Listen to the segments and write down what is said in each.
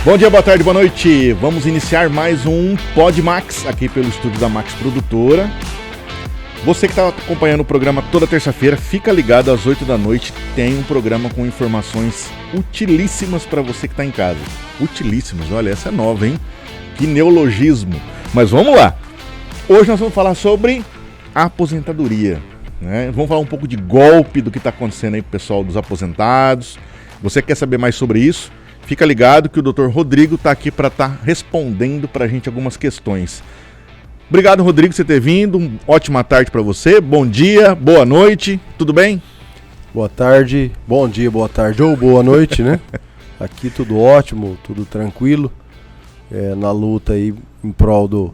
Bom dia, boa tarde, boa noite. Vamos iniciar mais um Pod Max aqui pelo estúdio da Max Produtora. Você que está acompanhando o programa toda terça-feira, fica ligado às 8 da noite. Tem um programa com informações utilíssimas para você que está em casa. Utilíssimas, olha, essa é nova, hein? Que neologismo. Mas vamos lá. Hoje nós vamos falar sobre a aposentadoria, né? Vamos falar um pouco de golpe, do que está acontecendo aí pro pessoal dos aposentados. Você quer saber mais sobre isso? Fica ligado que o Dr. Rodrigo está aqui para estar respondendo para a gente algumas questões. Obrigado, Rodrigo, por você ter vindo. Uma ótima tarde para você. Bom dia, boa noite. Tudo bem? Boa tarde, bom dia, boa tarde ou boa noite, né? Aqui tudo ótimo, tudo tranquilo. Na luta aí em prol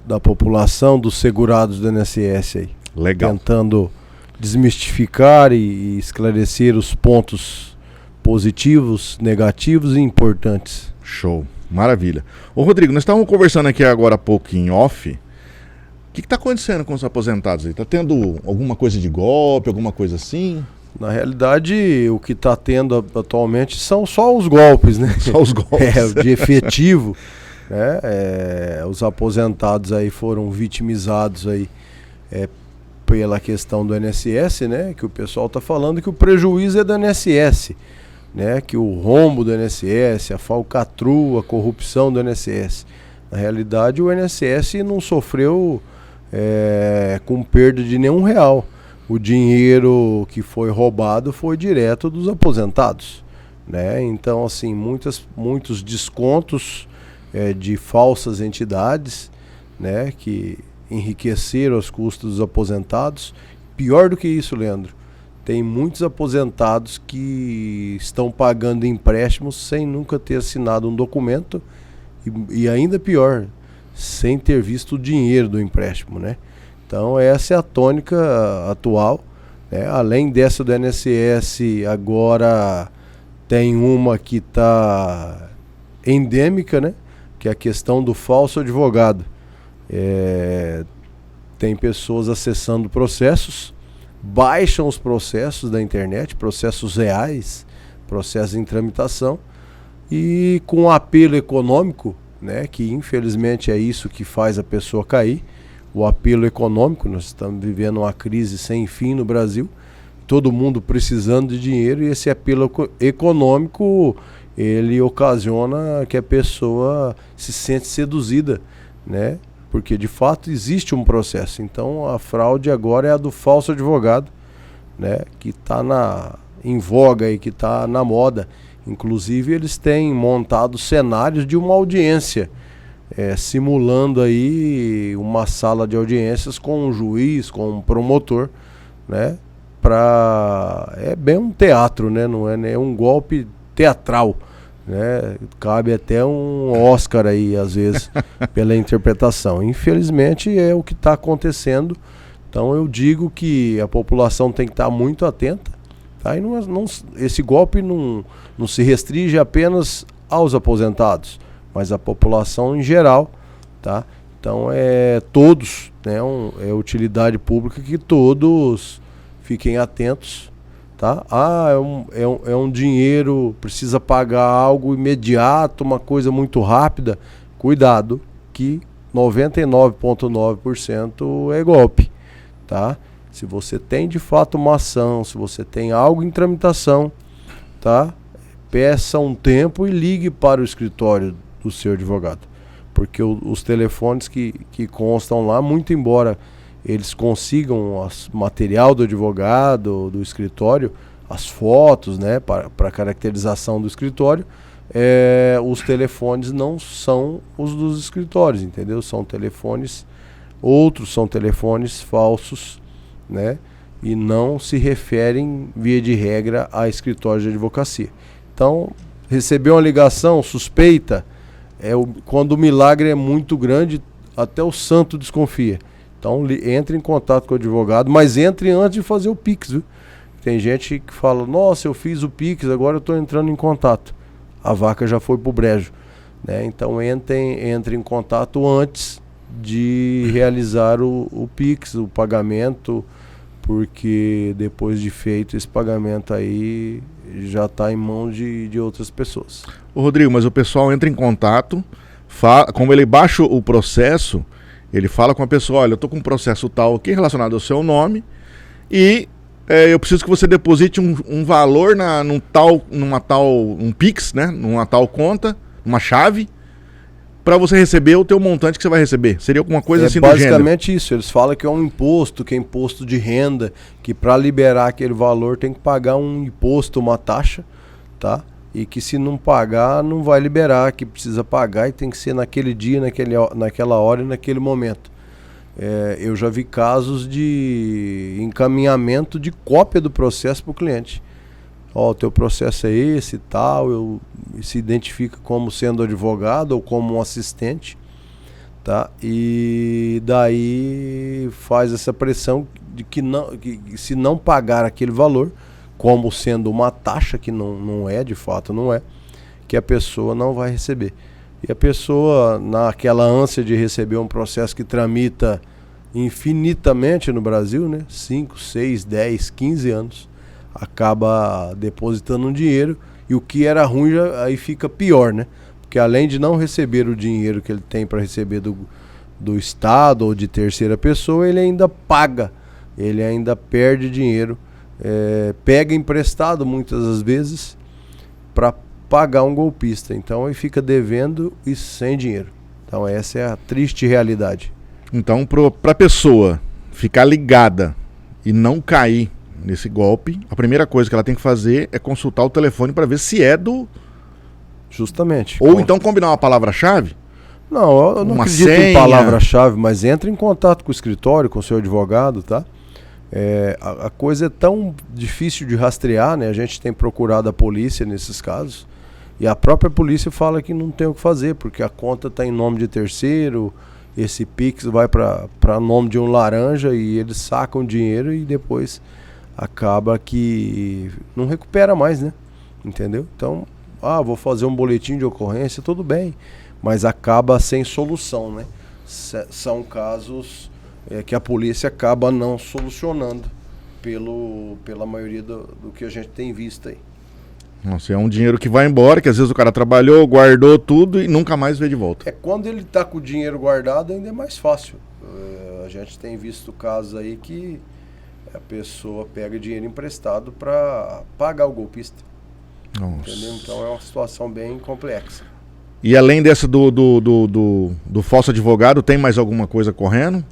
da população, dos segurados do INSS aí. Legal. Tentando desmistificar e esclarecer os pontos positivos, negativos e importantes. Show, maravilha. Ô Rodrigo, nós estávamos conversando aqui agora há pouco em off. O que está acontecendo com os aposentados aí? Está tendo alguma coisa de golpe, alguma coisa assim? Na realidade, o que está tendo atualmente são só os golpes, né? Só os golpes. De efetivo. Os aposentados aí foram vitimizados aí pela questão do INSS, né? Que o pessoal está falando que o prejuízo é do INSS. Né, que o rombo do INSS, a falcatrua, a corrupção do INSS. Na realidade, o INSS não sofreu com perda de nenhum real. O dinheiro que foi roubado foi direto dos aposentados. Né? Então, assim, muitos descontos de falsas entidades, né, que enriqueceram os custos dos aposentados. Pior do que isso, Leandro, tem muitos aposentados que estão pagando empréstimos sem nunca ter assinado um documento e ainda pior, sem ter visto o dinheiro do empréstimo, né? Então essa é a tônica atual, né? Além dessa do INSS, agora tem uma que está endêmica, né? Que é a questão do falso advogado. Tem pessoas acessando processos, baixam os processos da internet, processos reais, processos em tramitação, e com apelo econômico, né, que infelizmente é isso que faz a pessoa cair, o apelo econômico. Nós estamos vivendo uma crise sem fim no Brasil, todo mundo precisando de dinheiro, e esse apelo econômico, ele ocasiona que a pessoa se sente seduzida, né? Porque de fato existe um processo. Então a fraude agora é a do falso advogado, né, que está em voga e que está na moda. Inclusive eles têm montado cenários de uma audiência, simulando aí uma sala de audiências com um juiz, com um promotor, né, é bem um teatro, né, não é nem um golpe teatral. Né? Cabe até um Oscar aí, às vezes, pela interpretação. Infelizmente é o que está acontecendo. Então eu digo que a população tem que estar muito atenta, tá? E esse golpe não se restringe apenas aos aposentados, mas à população em geral, tá? Então todos, né? É utilidade pública que todos fiquem atentos. Tá? É um dinheiro, precisa pagar algo imediato, uma coisa muito rápida. Cuidado, que 99,9% é golpe. Tá? Se você tem de fato uma ação, se você tem algo em tramitação, tá? Peça um tempo e ligue para o escritório do seu advogado. Porque os telefones que constam lá, muito embora eles consigam material do advogado, do escritório, as fotos, né, para caracterização do escritório, os telefones não são os dos escritórios, entendeu? Outros são telefones falsos, né, e não se referem, via de regra, a escritórios de advocacia. Então, recebeu uma ligação suspeita, quando o milagre é muito grande, até o santo desconfia. Então entre em contato com o advogado, mas entre antes de fazer o Pix, viu? Tem gente que fala, nossa, eu fiz o Pix, agora eu estou entrando em contato. A vaca já foi pro brejo, né? Então entre em contato antes de realizar o Pix, o pagamento, porque depois de feito esse pagamento aí já está em mãos de outras pessoas. Ô Rodrigo, mas o pessoal entra em contato, como ele baixa o processo, ele fala com a pessoa, olha, eu estou com um processo tal aqui relacionado ao seu nome e eu preciso que você deposite um valor um Pix, né, numa tal conta, uma chave, para você receber o teu montante que você vai receber. Seria alguma coisa assim do gênero? Basicamente isso. Eles falam que é um imposto, que é imposto de renda, que para liberar aquele valor tem que pagar um imposto, uma taxa, tá? E que se não pagar, não vai liberar, que precisa pagar e tem que ser naquele dia, naquela hora e naquele momento. Eu já vi casos de encaminhamento de cópia do processo para o cliente. Ó, o teu processo é esse e tal, se identifica como sendo advogado ou como um assistente, tá? E daí faz essa pressão de que se não pagar aquele valor, como sendo uma taxa, que não é, de fato não é, que a pessoa não vai receber. E a pessoa, naquela ânsia de receber um processo que tramita infinitamente no Brasil, né? 5, 6, 10, 15 anos, acaba depositando um dinheiro, e o que era ruim aí fica pior, né? Porque além de não receber o dinheiro que ele tem para receber do Estado ou de terceira pessoa, ele ainda paga, ele ainda perde dinheiro, pega emprestado muitas das vezes para pagar um golpista. Então ele fica devendo e sem dinheiro. Então essa é a triste realidade. Então, para a pessoa ficar ligada e não cair nesse golpe, a primeira coisa que ela tem que fazer é consultar o telefone para ver se é do... Justamente. Ou então combinar uma palavra-chave. Não, eu não acredito em palavra-chave, mas entre em contato com o escritório, com o seu advogado, tá? A coisa é tão difícil de rastrear, né? A gente tem procurado a polícia nesses casos, e a própria polícia fala que não tem o que fazer, porque a conta está em nome de terceiro, esse Pix vai para nome de um laranja e eles sacam dinheiro e depois acaba que não recupera mais, né? Entendeu? Então, vou fazer um boletim de ocorrência, tudo bem, mas acaba sem solução, né? São casos que a polícia acaba não solucionando pela maioria do que a gente tem visto aí. Nossa, é um dinheiro que vai embora, que às vezes o cara trabalhou, guardou tudo e nunca mais veio de volta. Quando ele está com o dinheiro guardado ainda é mais fácil. A gente tem visto casos aí que a pessoa pega dinheiro emprestado para pagar o golpista. Nossa. Entendeu? Então é uma situação bem complexa. E além dessa do falso advogado, tem mais alguma coisa correndo?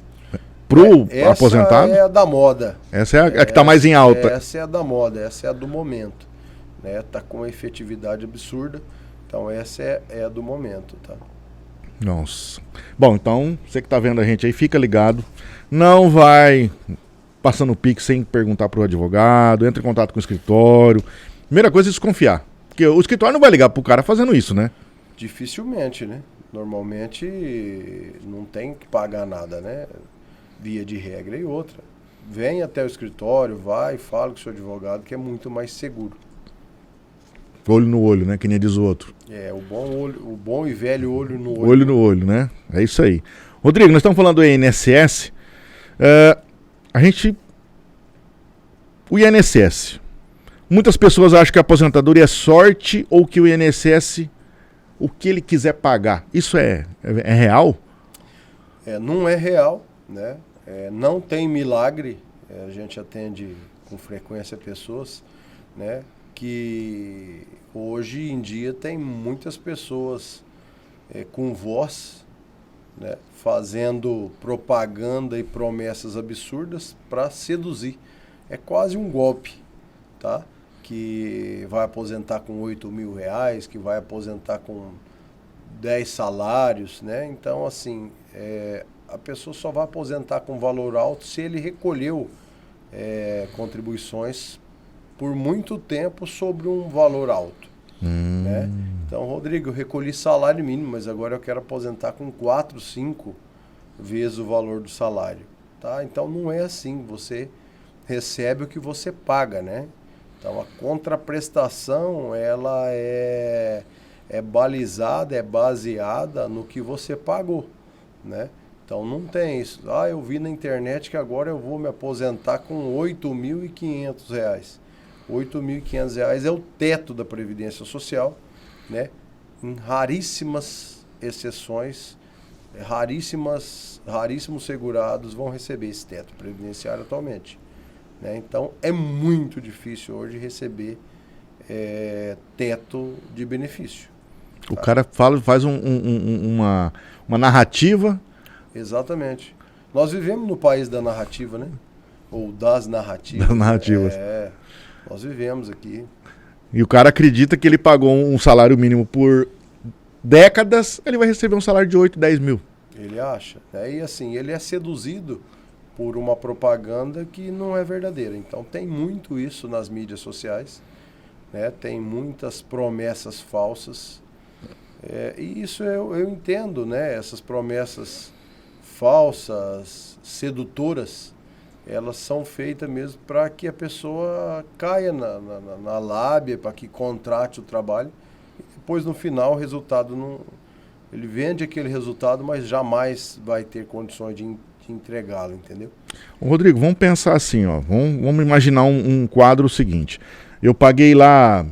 Pro aposentado? Essa é a da moda. Essa é a que está mais em alta. Essa é a da moda, essa é a do momento. Né? Tá com uma efetividade absurda. Então essa é a do momento, tá? Nossa. Bom, então, você que está vendo a gente aí, fica ligado. Não vai passando o Pix sem perguntar pro advogado, entra em contato com o escritório. Primeira coisa é desconfiar. Porque o escritório não vai ligar pro cara fazendo isso, né? Dificilmente, né? Normalmente não tem que pagar nada, né? Via de regra. E outra, vem até o escritório, vai, fala com o seu advogado, que é muito mais seguro. Olho no olho, né? Que nem diz o outro. O bom e velho olho no olho. Olho no olho, né? É isso aí. Rodrigo, nós estamos falando do INSS. O INSS. Muitas pessoas acham que a aposentadoria é sorte ou que o INSS, o que ele quiser pagar. Isso é real? Não é real, né? Não tem milagre. A gente atende com frequência pessoas, né? Que hoje em dia tem muitas pessoas com voz, né? Fazendo propaganda e promessas absurdas para seduzir. É quase um golpe, tá? Que vai aposentar com 8 mil reais, que vai aposentar com 10 salários, né? Então, assim, a pessoa só vai aposentar com valor alto se ele recolheu contribuições por muito tempo sobre um valor alto, né? Então, Rodrigo, eu recolhi salário mínimo, mas agora eu quero aposentar com 4, 5 vezes o valor do salário, tá? Então, não é assim, você recebe o que você paga, né? Então, a contraprestação, ela é balizada, é baseada no que você pagou, né? Então não tem isso. Eu vi na internet que agora eu vou me aposentar com R$ 8.500. R$ 8.500 é o teto da Previdência Social, né? Em raríssimas exceções, raríssimos segurados vão receber esse teto previdenciário atualmente, né? Então é muito difícil hoje receber teto de benefício. O cara faz uma narrativa. Exatamente. Nós vivemos no país da narrativa, né? Ou das narrativas. Das narrativas. Nós vivemos aqui. E o cara acredita que ele pagou um salário mínimo por décadas, ele vai receber um salário de 8, 10 mil. Ele acha. E assim, ele é seduzido por uma propaganda que não é verdadeira. Então tem muito isso nas mídias sociais, né? Tem muitas promessas falsas. E isso eu entendo, né? Essas promessas falsas, sedutoras, elas são feitas mesmo para que a pessoa caia na lábia, para que contrate o trabalho. E depois, no final, o resultado não... Ele vende aquele resultado, mas jamais vai ter condições de entregá-lo, entendeu? Rodrigo, vamos pensar assim, ó. Vamos imaginar um quadro seguinte. Eu paguei lá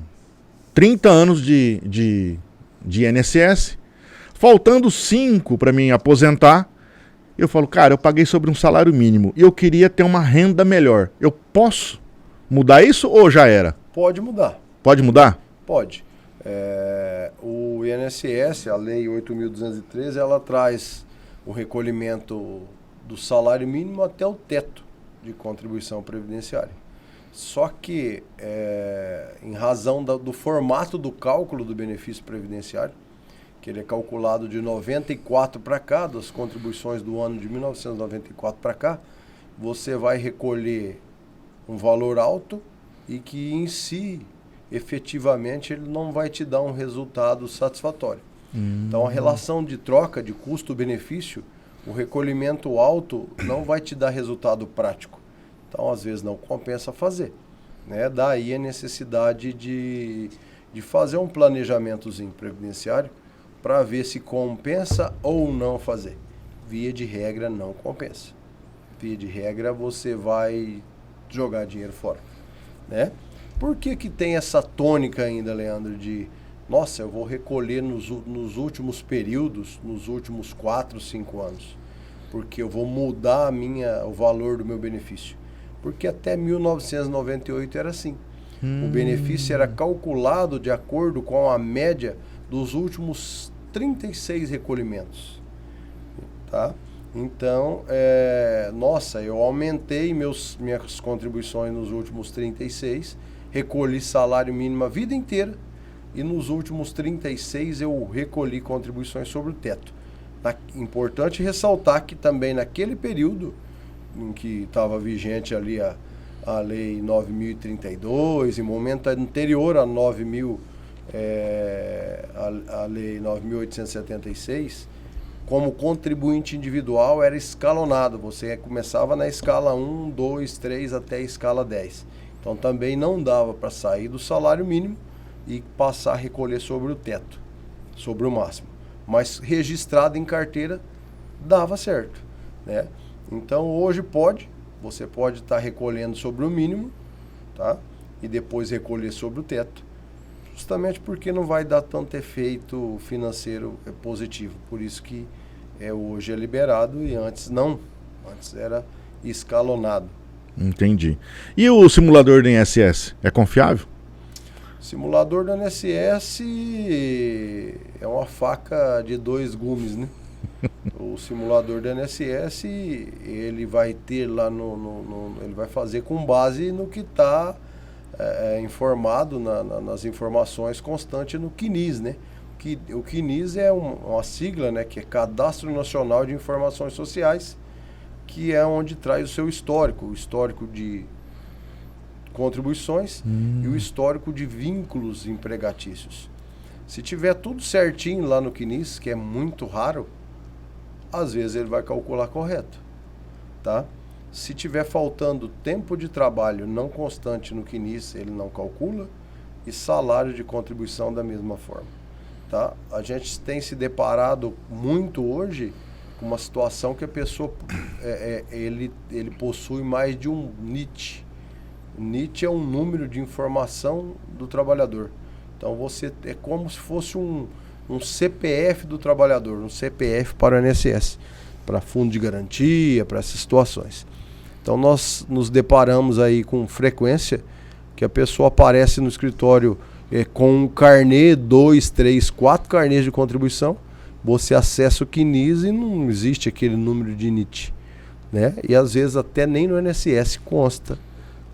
30 anos de INSS, faltando 5 para mim aposentar. Eu falo, cara, eu paguei sobre um salário mínimo e eu queria ter uma renda melhor. Eu posso mudar isso ou já era? Pode mudar. Pode mudar? Pode. O INSS, a Lei 8.213, ela traz o recolhimento do salário mínimo até o teto de contribuição previdenciária. Só que, em razão do formato do cálculo do benefício previdenciário, que ele é calculado de 94 para cá, das contribuições do ano de 1994 para cá, você vai recolher um valor alto e que em si, efetivamente, ele não vai te dar um resultado satisfatório. Então, a relação de troca de custo-benefício, o recolhimento alto não vai te dar resultado prático. Então, às vezes, não compensa fazer, né? Daí a necessidade de fazer um planejamentozinho previdenciário para ver se compensa ou não fazer. Via de regra, não compensa. Via de regra, você vai jogar dinheiro fora, né? Por que tem essa tônica ainda, Leandro, de nossa, eu vou recolher nos últimos períodos, nos últimos 4, 5 anos, porque eu vou mudar o valor do meu benefício? Porque até 1998 era assim. O benefício era calculado de acordo com a média dos últimos 36 recolhimentos, tá? Então, eu aumentei minhas contribuições nos últimos 36, recolhi salário mínimo a vida inteira e nos últimos 36 eu recolhi contribuições sobre o teto. Importante ressaltar que também naquele período em que estava vigente ali a Lei 9.032, em momento anterior a 9.000, a Lei 9.876, como contribuinte individual era escalonado. Você começava na escala 1, 2, 3 até a escala 10. Então também não dava para sair do salário mínimo e passar a recolher sobre o teto, sobre o máximo. Mas registrado em carteira dava certo, né? Então hoje você pode estar recolhendo sobre o mínimo, tá? E depois recolher sobre o teto, justamente porque não vai dar tanto efeito financeiro positivo. Por isso que hoje é liberado e antes não. Antes era escalonado. Entendi. E o simulador do INSS é confiável? O simulador do INSS é uma faca de 2 gumes, né? O simulador do INSS, ele vai ter lá ele vai fazer com base no que está informado nas informações constantes no CNIS, né? O CNIS é uma sigla, né, que é Cadastro Nacional de Informações Sociais, que é onde traz o seu histórico, o histórico de contribuições e o histórico de vínculos empregatícios. Se tiver tudo certinho lá no CNIS, que é muito raro, às vezes ele vai calcular correto, tá? Se tiver faltando tempo de trabalho não constante no CNIS, ele não calcula, e salário de contribuição da mesma forma, tá? A gente tem se deparado muito hoje com uma situação que a pessoa ele possui mais de um NIT. NIT é um número de informação do trabalhador. Então você é como se fosse um CPF do trabalhador, um CPF para o INSS, para fundo de garantia, para essas situações. Então nós nos deparamos aí com frequência que a pessoa aparece no escritório com um carnê, 2, 3, 4 carnês de contribuição, você acessa o CNIS e não existe aquele número de NIT, né? E às vezes até nem no INSS consta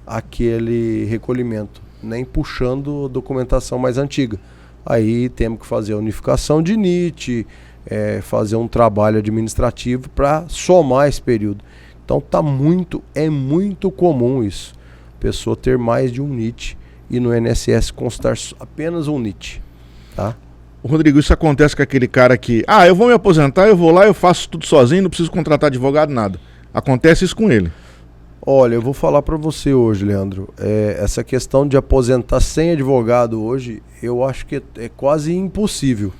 aquele recolhimento, nem puxando documentação mais antiga. Aí temos que fazer a unificação de NIT, fazer um trabalho administrativo para somar esse período. Então é muito comum isso, a pessoa ter mais de um NIT e no INSS constar apenas um NIT, tá? Rodrigo, isso acontece com aquele cara que, eu vou me aposentar, eu vou lá, eu faço tudo sozinho, não preciso contratar advogado, nada. Acontece isso com ele. Olha, eu vou falar para você hoje, Leandro, essa questão de aposentar sem advogado hoje, eu acho que é quase impossível,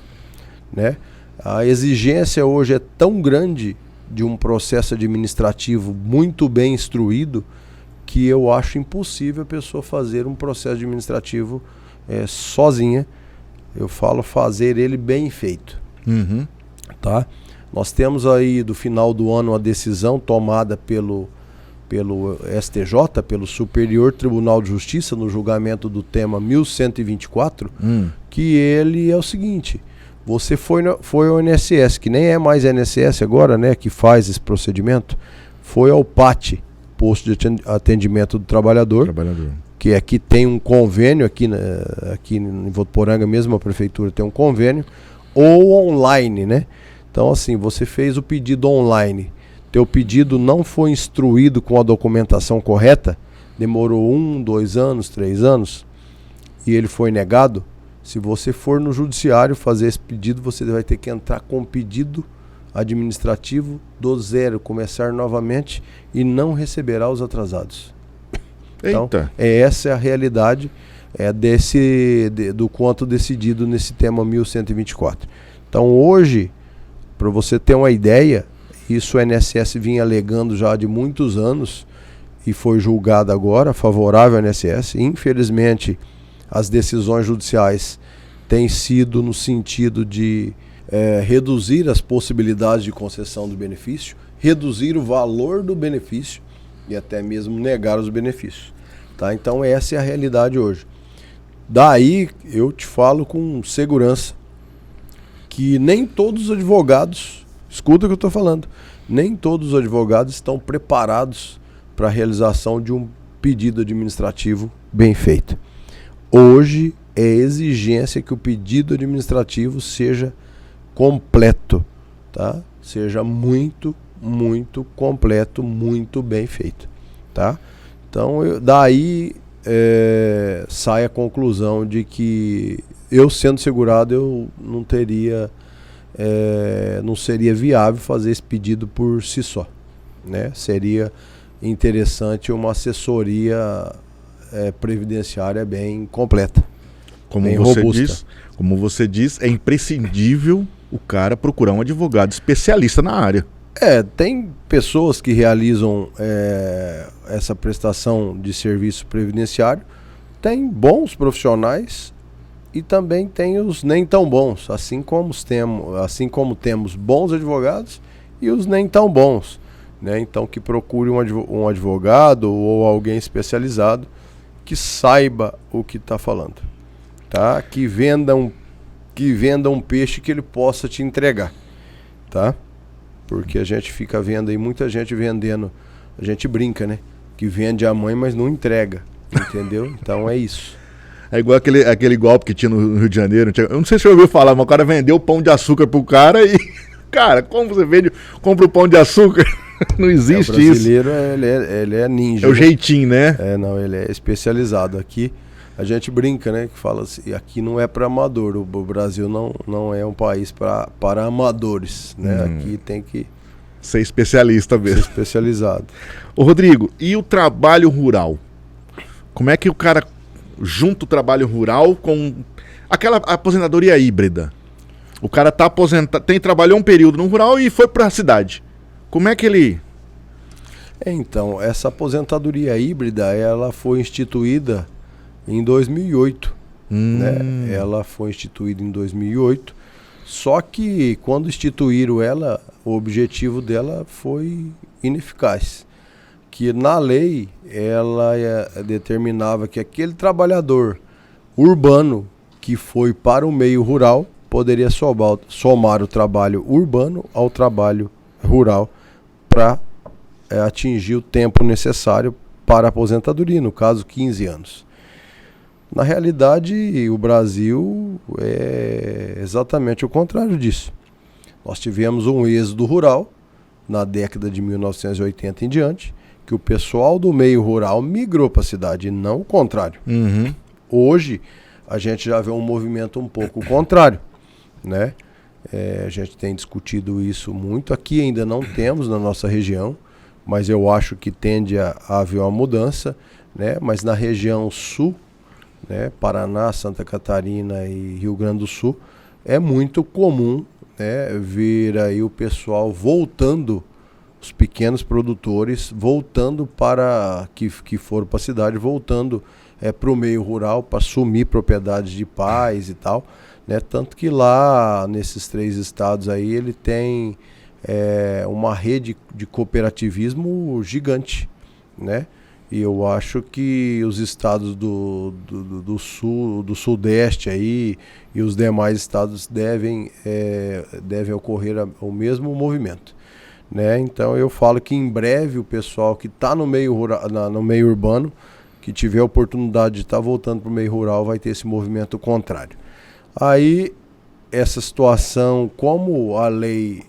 né? A exigência hoje é tão grande de um processo administrativo muito bem instruído que eu acho impossível a pessoa fazer um processo administrativo sozinha. Eu falo fazer ele bem feito. Uhum. Tá? Nós temos aí do final do ano uma decisão tomada pelo STJ, pelo Superior Tribunal de Justiça, no julgamento do tema 1124, que ele é o seguinte: você foi ao INSS, que nem é mais INSS agora, né, que faz esse procedimento, foi ao PAT, Posto de Atendimento do Trabalhador, que aqui tem um convênio, aqui em Votuporanga mesmo, a prefeitura tem um convênio, ou online, né? Então assim, você fez o pedido online, teu pedido não foi instruído com a documentação correta, demorou 1, 2 anos, 3 anos, e ele foi negado. Se você for no judiciário fazer esse pedido, você vai ter que entrar com o pedido administrativo do zero, começar novamente e não receberá os atrasados. Então, essa é a realidade do quanto decidido nesse tema 1124. Então, hoje, para você ter uma ideia, isso o INSS vinha alegando já de muitos anos e foi julgado agora, favorável ao INSS. Infelizmente, as decisões judiciais têm sido no sentido de reduzir as possibilidades de concessão do benefício, reduzir o valor do benefício e até mesmo negar os benefícios. Tá? Então essa é a realidade hoje. Daí eu te falo com segurança que nem todos os advogados, escuta o que eu estou falando, nem todos os advogados estão preparados para a realização de um pedido administrativo bem feito. Hoje é exigência que o pedido administrativo seja completo, tá? Seja muito completo, muito bem feito, tá? Então daí sai a conclusão de que eu, sendo segurado, eu não seria viável fazer esse pedido por si só, né? Seria interessante uma assessoria previdenciária bem completa, como bem você robusta. Como você diz, é imprescindível o cara procurar um advogado especialista na área. Tem pessoas que realizam essa prestação de serviço previdenciário, tem bons profissionais e também tem os nem tão bons, assim como temos bons advogados e os nem tão bons, né? Então que procure um advogado ou alguém especializado que saiba o que está falando, tá? Que venda um peixe que ele possa te entregar, tá? Porque a gente fica vendo aí muita gente vendendo, a gente brinca, né? Que vende a mãe, mas não entrega, entendeu? Então é isso. É igual aquele golpe que tinha no Rio de Janeiro. Eu não sei se você ouviu falar, mas o cara vendeu pão de açúcar pro cara e... Cara, como você compra o pão de açúcar? Não existe isso. O brasileiro, ele é ninja. É o jeitinho, né? Não, ele é especializado. Aqui a gente brinca, né? Que fala assim, aqui não é para amador. O Brasil não é um país para amadores, né? Aqui tem que ser especialista mesmo. Ser especializado. Ô Rodrigo, e o trabalho rural? Como é que o cara junta o trabalho rural com aquela aposentadoria híbrida? O cara tá aposentado, trabalhou um período no rural e foi para a cidade. Como é que ele... Então, essa aposentadoria híbrida, ela foi instituída em 2008. Né? Ela foi instituída em 2008. Só que quando instituíram ela, o objetivo dela foi ineficaz. Que na lei, ela determinava que aquele trabalhador urbano que foi para o meio rural poderia somar o trabalho urbano ao trabalho rural para atingir o tempo necessário para a aposentadoria, no caso 15 anos. Na realidade, o Brasil é exatamente o contrário disso. Nós tivemos um êxodo rural na década de 1980 em diante, que o pessoal do meio rural migrou para a cidade, e não o contrário. Hoje, a gente já vê um movimento um pouco contrário, né? A gente tem discutido isso muito. Aqui ainda não temos na nossa região, mas eu acho que tende a haver uma mudança, né? Mas na região sul, né, Paraná, Santa Catarina e Rio Grande do Sul, é muito comum, né, ver aí o pessoal voltando, os pequenos produtores voltando para, que foram para a cidade, voltando para o meio rural para assumir propriedades de pais e tal, né? Tanto que lá nesses 3 estados aí ele tem uma rede de cooperativismo gigante, né? E eu acho que os estados do sul, do sudeste aí e os demais estados devem ocorrer o mesmo movimento, né? Então eu falo que em breve o pessoal que está no meio rural, no meio urbano, que tiver a oportunidade de estar voltando para o meio rural, vai ter esse movimento contrário. Aí essa situação, como a lei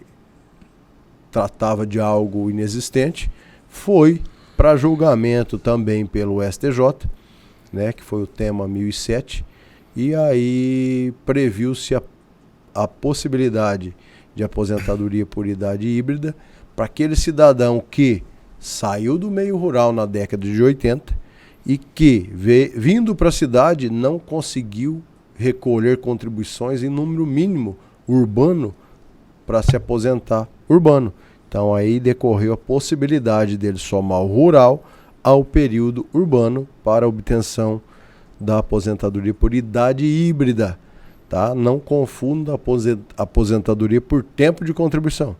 tratava de algo inexistente, foi para julgamento também pelo STJ, né, que foi o tema 1007, e aí previu-se a possibilidade de aposentadoria por idade híbrida para aquele cidadão que saiu do meio rural na década de 80 e que, vindo para a cidade, não conseguiu recolher contribuições em número mínimo urbano para se aposentar urbano. Então aí decorreu a possibilidade dele somar o rural ao período urbano para a obtenção da aposentadoria por idade híbrida, tá? Não confunda a aposentadoria por tempo de contribuição.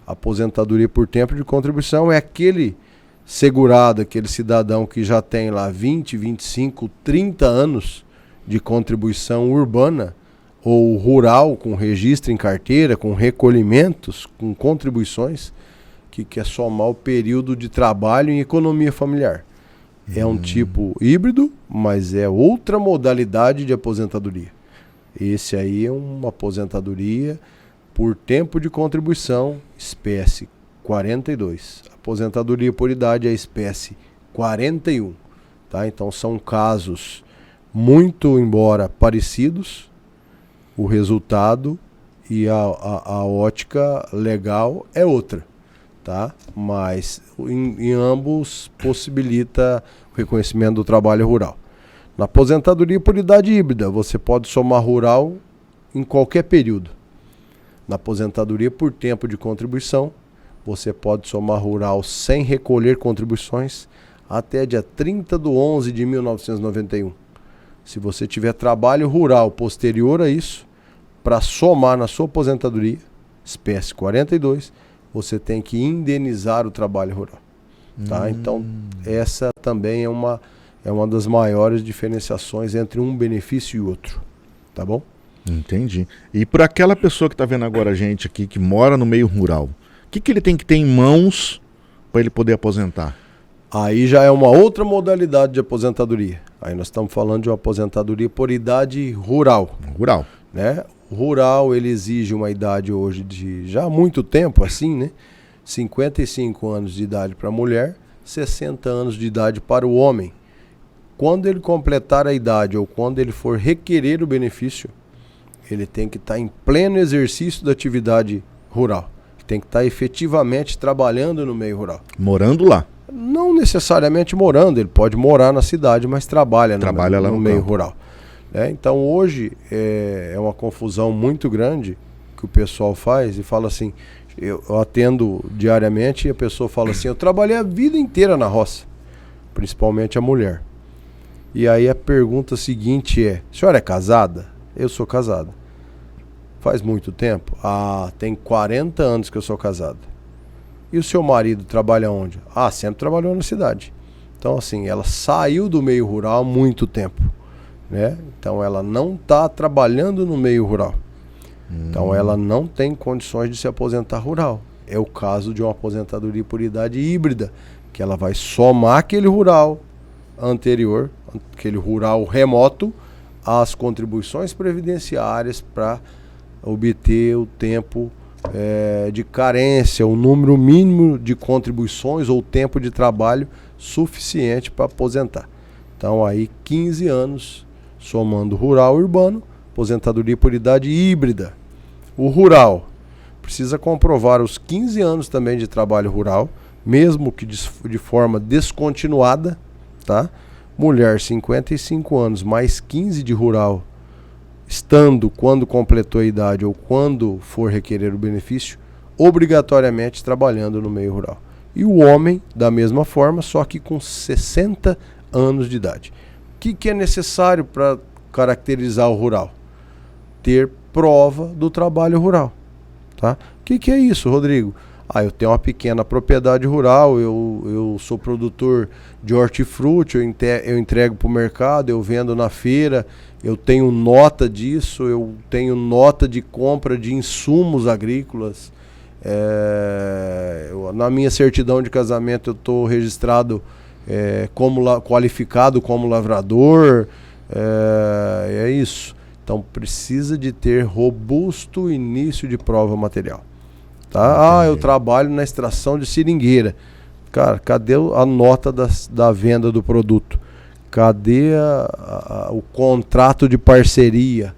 A aposentadoria por tempo de contribuição é aquele segurado, aquele cidadão que já tem lá 20, 25, 30 anos de contribuição urbana ou rural, com registro em carteira, com recolhimentos, com contribuições, que quer somar o período de trabalho em economia familiar. É um tipo híbrido, mas é outra modalidade de aposentadoria. Esse aí é uma aposentadoria por tempo de contribuição, espécie 42. Aposentadoria por idade é a espécie 41. Tá? Então são casos muito, embora parecidos, o resultado e a ótica legal é outra, tá? Mas em ambos possibilita o reconhecimento do trabalho rural. Na aposentadoria por idade híbrida, você pode somar rural em qualquer período. Na aposentadoria por tempo de contribuição, você pode somar rural sem recolher contribuições até dia 30/11/1991. Se você tiver trabalho rural posterior a isso, para somar na sua aposentadoria, espécie 42, você tem que indenizar o trabalho rural. Tá? Então, essa também é uma das maiores diferenciações entre um benefício e outro. Tá bom? Entendi. E para aquela pessoa que está vendo agora a gente aqui, que mora no meio rural, o que ele tem que ter em mãos para ele poder aposentar? Aí já é uma outra modalidade de aposentadoria. Aí nós estamos falando de uma aposentadoria por idade rural. Rural. Né? O rural, ele exige uma idade hoje de já há muito tempo, assim, né? 55 anos de idade para a mulher, 60 anos de idade para o homem. Quando ele completar a idade ou quando ele for requerer o benefício, ele tem que estar em pleno exercício da atividade rural. Tem que estar efetivamente trabalhando no meio rural. Morando lá. Não necessariamente morando, ele pode morar na cidade, mas trabalha lá no meio rural. né? Então hoje é uma confusão muito grande que o pessoal faz e fala assim, eu atendo diariamente e a pessoa fala assim, eu trabalhei a vida inteira na roça, principalmente a mulher. E aí a pergunta seguinte é, a senhora é casada? Eu sou casada. Faz muito tempo? Ah, tem 40 anos que eu sou casada. E o seu marido trabalha onde? Ah, sempre trabalhou na cidade. Então assim, ela saiu do meio rural há muito tempo, né? Então ela não está trabalhando no meio rural. Então ela não tem condições de se aposentar rural. É o caso de uma aposentadoria por idade híbrida, que ela vai somar aquele rural anterior, aquele rural remoto, às contribuições previdenciárias para obter o tempo de carência, o número mínimo de contribuições ou tempo de trabalho suficiente para aposentar. Então aí 15 anos somando rural e urbano, aposentadoria por idade híbrida. O rural precisa comprovar os 15 anos também de trabalho rural, mesmo que de forma descontinuada, tá? Mulher 55 anos mais 15 de rural, estando quando completou a idade ou quando for requerer o benefício, obrigatoriamente trabalhando no meio rural. E o homem, da mesma forma, só que com 60 anos de idade. O que é necessário para caracterizar o rural? Ter prova do trabalho rural. Tá? O que é isso, Rodrigo? Ah, eu tenho uma pequena propriedade rural, eu sou produtor de hortifruti, eu entrego para o mercado, eu vendo na feira, eu tenho nota disso, eu tenho nota de compra de insumos agrícolas. Na minha certidão de casamento eu estou registrado qualificado como lavrador. É isso. Então precisa de ter robusto início de prova material. Tá? Ah, eu trabalho na extração de seringueira. Cara, cadê a nota da venda do produto? Cadê o contrato de parceria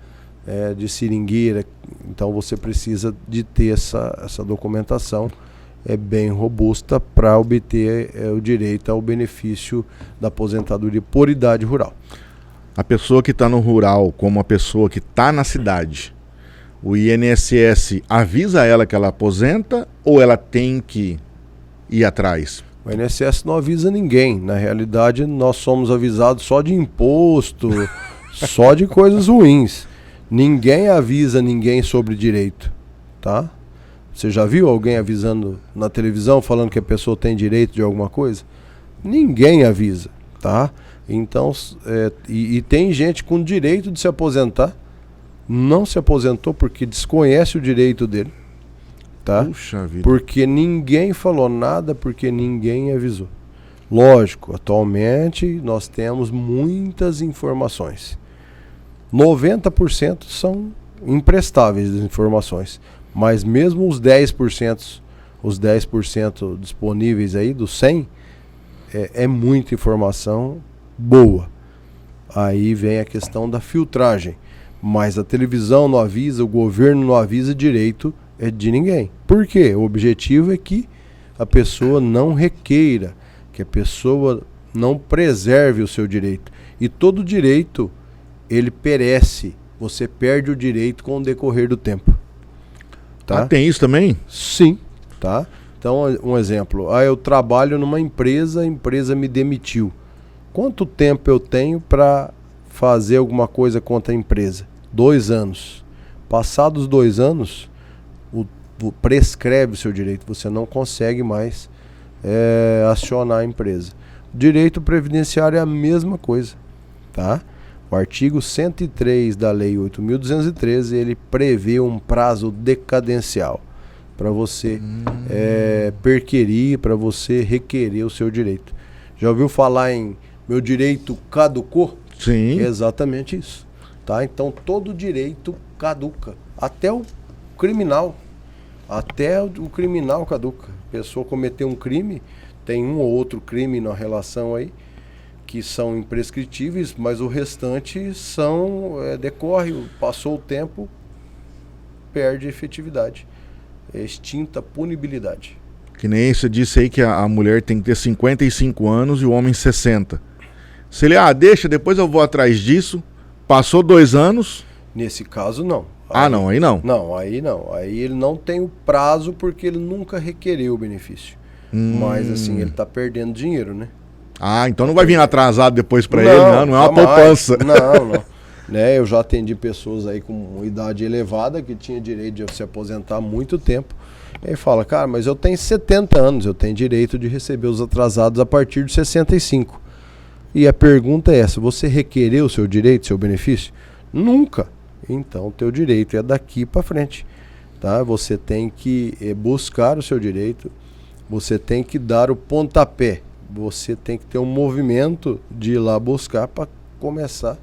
de seringueira? Então você precisa de ter essa documentação bem robusta para obter o direito ao benefício da aposentadoria por idade rural. A pessoa que está no rural, como a pessoa que está na cidade, o INSS avisa ela que ela aposenta ou ela tem que ir atrás? O INSS não avisa ninguém. Na realidade, nós somos avisados só de imposto, só de coisas ruins. Ninguém avisa ninguém sobre direito, tá? Você já viu alguém avisando na televisão, falando que a pessoa tem direito de alguma coisa? Ninguém avisa, tá? Então, e tem gente com direito de se aposentar, não se aposentou porque desconhece o direito dele, tá? Puxa vida. Porque ninguém falou nada, porque ninguém avisou. Lógico, atualmente nós temos muitas informações. 90% são imprestáveis as informações, mas mesmo os 10% disponíveis aí, dos 100, é muita informação boa. Aí vem a questão da filtragem. Mas a televisão não avisa, o governo não avisa, direito de ninguém. Por quê? O objetivo é que a pessoa não requeira, que a pessoa não preserve o seu direito. E todo direito, ele perece. Você perde o direito com o decorrer do tempo. Tá? Ah, tem isso também? Sim. Tá? Então, um exemplo. Eu trabalho numa empresa, a empresa me demitiu. Quanto tempo eu tenho para fazer alguma coisa contra a empresa? 2 anos. Passados 2 anos, prescreve o seu direito. Você não consegue mais acionar a empresa. Direito previdenciário é a mesma coisa. Tá? O artigo 103 da Lei 8.213, ele prevê um prazo decadencial para você perquerir, para você requerer o seu direito. Já ouviu falar em meu direito caducou? Sim. É exatamente isso. Tá? Então todo direito caduca. Até o criminal. Até o criminal caduca. A pessoa cometeu um crime, tem um ou outro crime na relação aí, que são imprescritíveis, mas o restante decorre, passou o tempo, perde efetividade. É extinta a punibilidade. Que nem você disse aí que a mulher tem que ter 55 anos e o homem 60. Se ele, deixa, depois eu vou atrás disso, Passou 2 anos... Nesse caso, não. Não, aí não. Não, aí não. Aí ele não tem o prazo porque ele nunca requereu o benefício. Mas assim, ele está perdendo dinheiro, né? Então não vai vir atrasado depois para ele, não é uma poupança. Não. Né, eu já atendi pessoas aí com idade elevada que tinha direito de se aposentar há muito tempo. E aí fala, cara, mas eu tenho 70 anos, eu tenho direito de receber os atrasados a partir de 65. E a pergunta é essa, você requereu o seu direito, seu benefício? Nunca. Então, o teu direito é daqui para frente, tá? Você tem que buscar o seu direito, você tem que dar o pontapé, você tem que ter um movimento de ir lá buscar para começar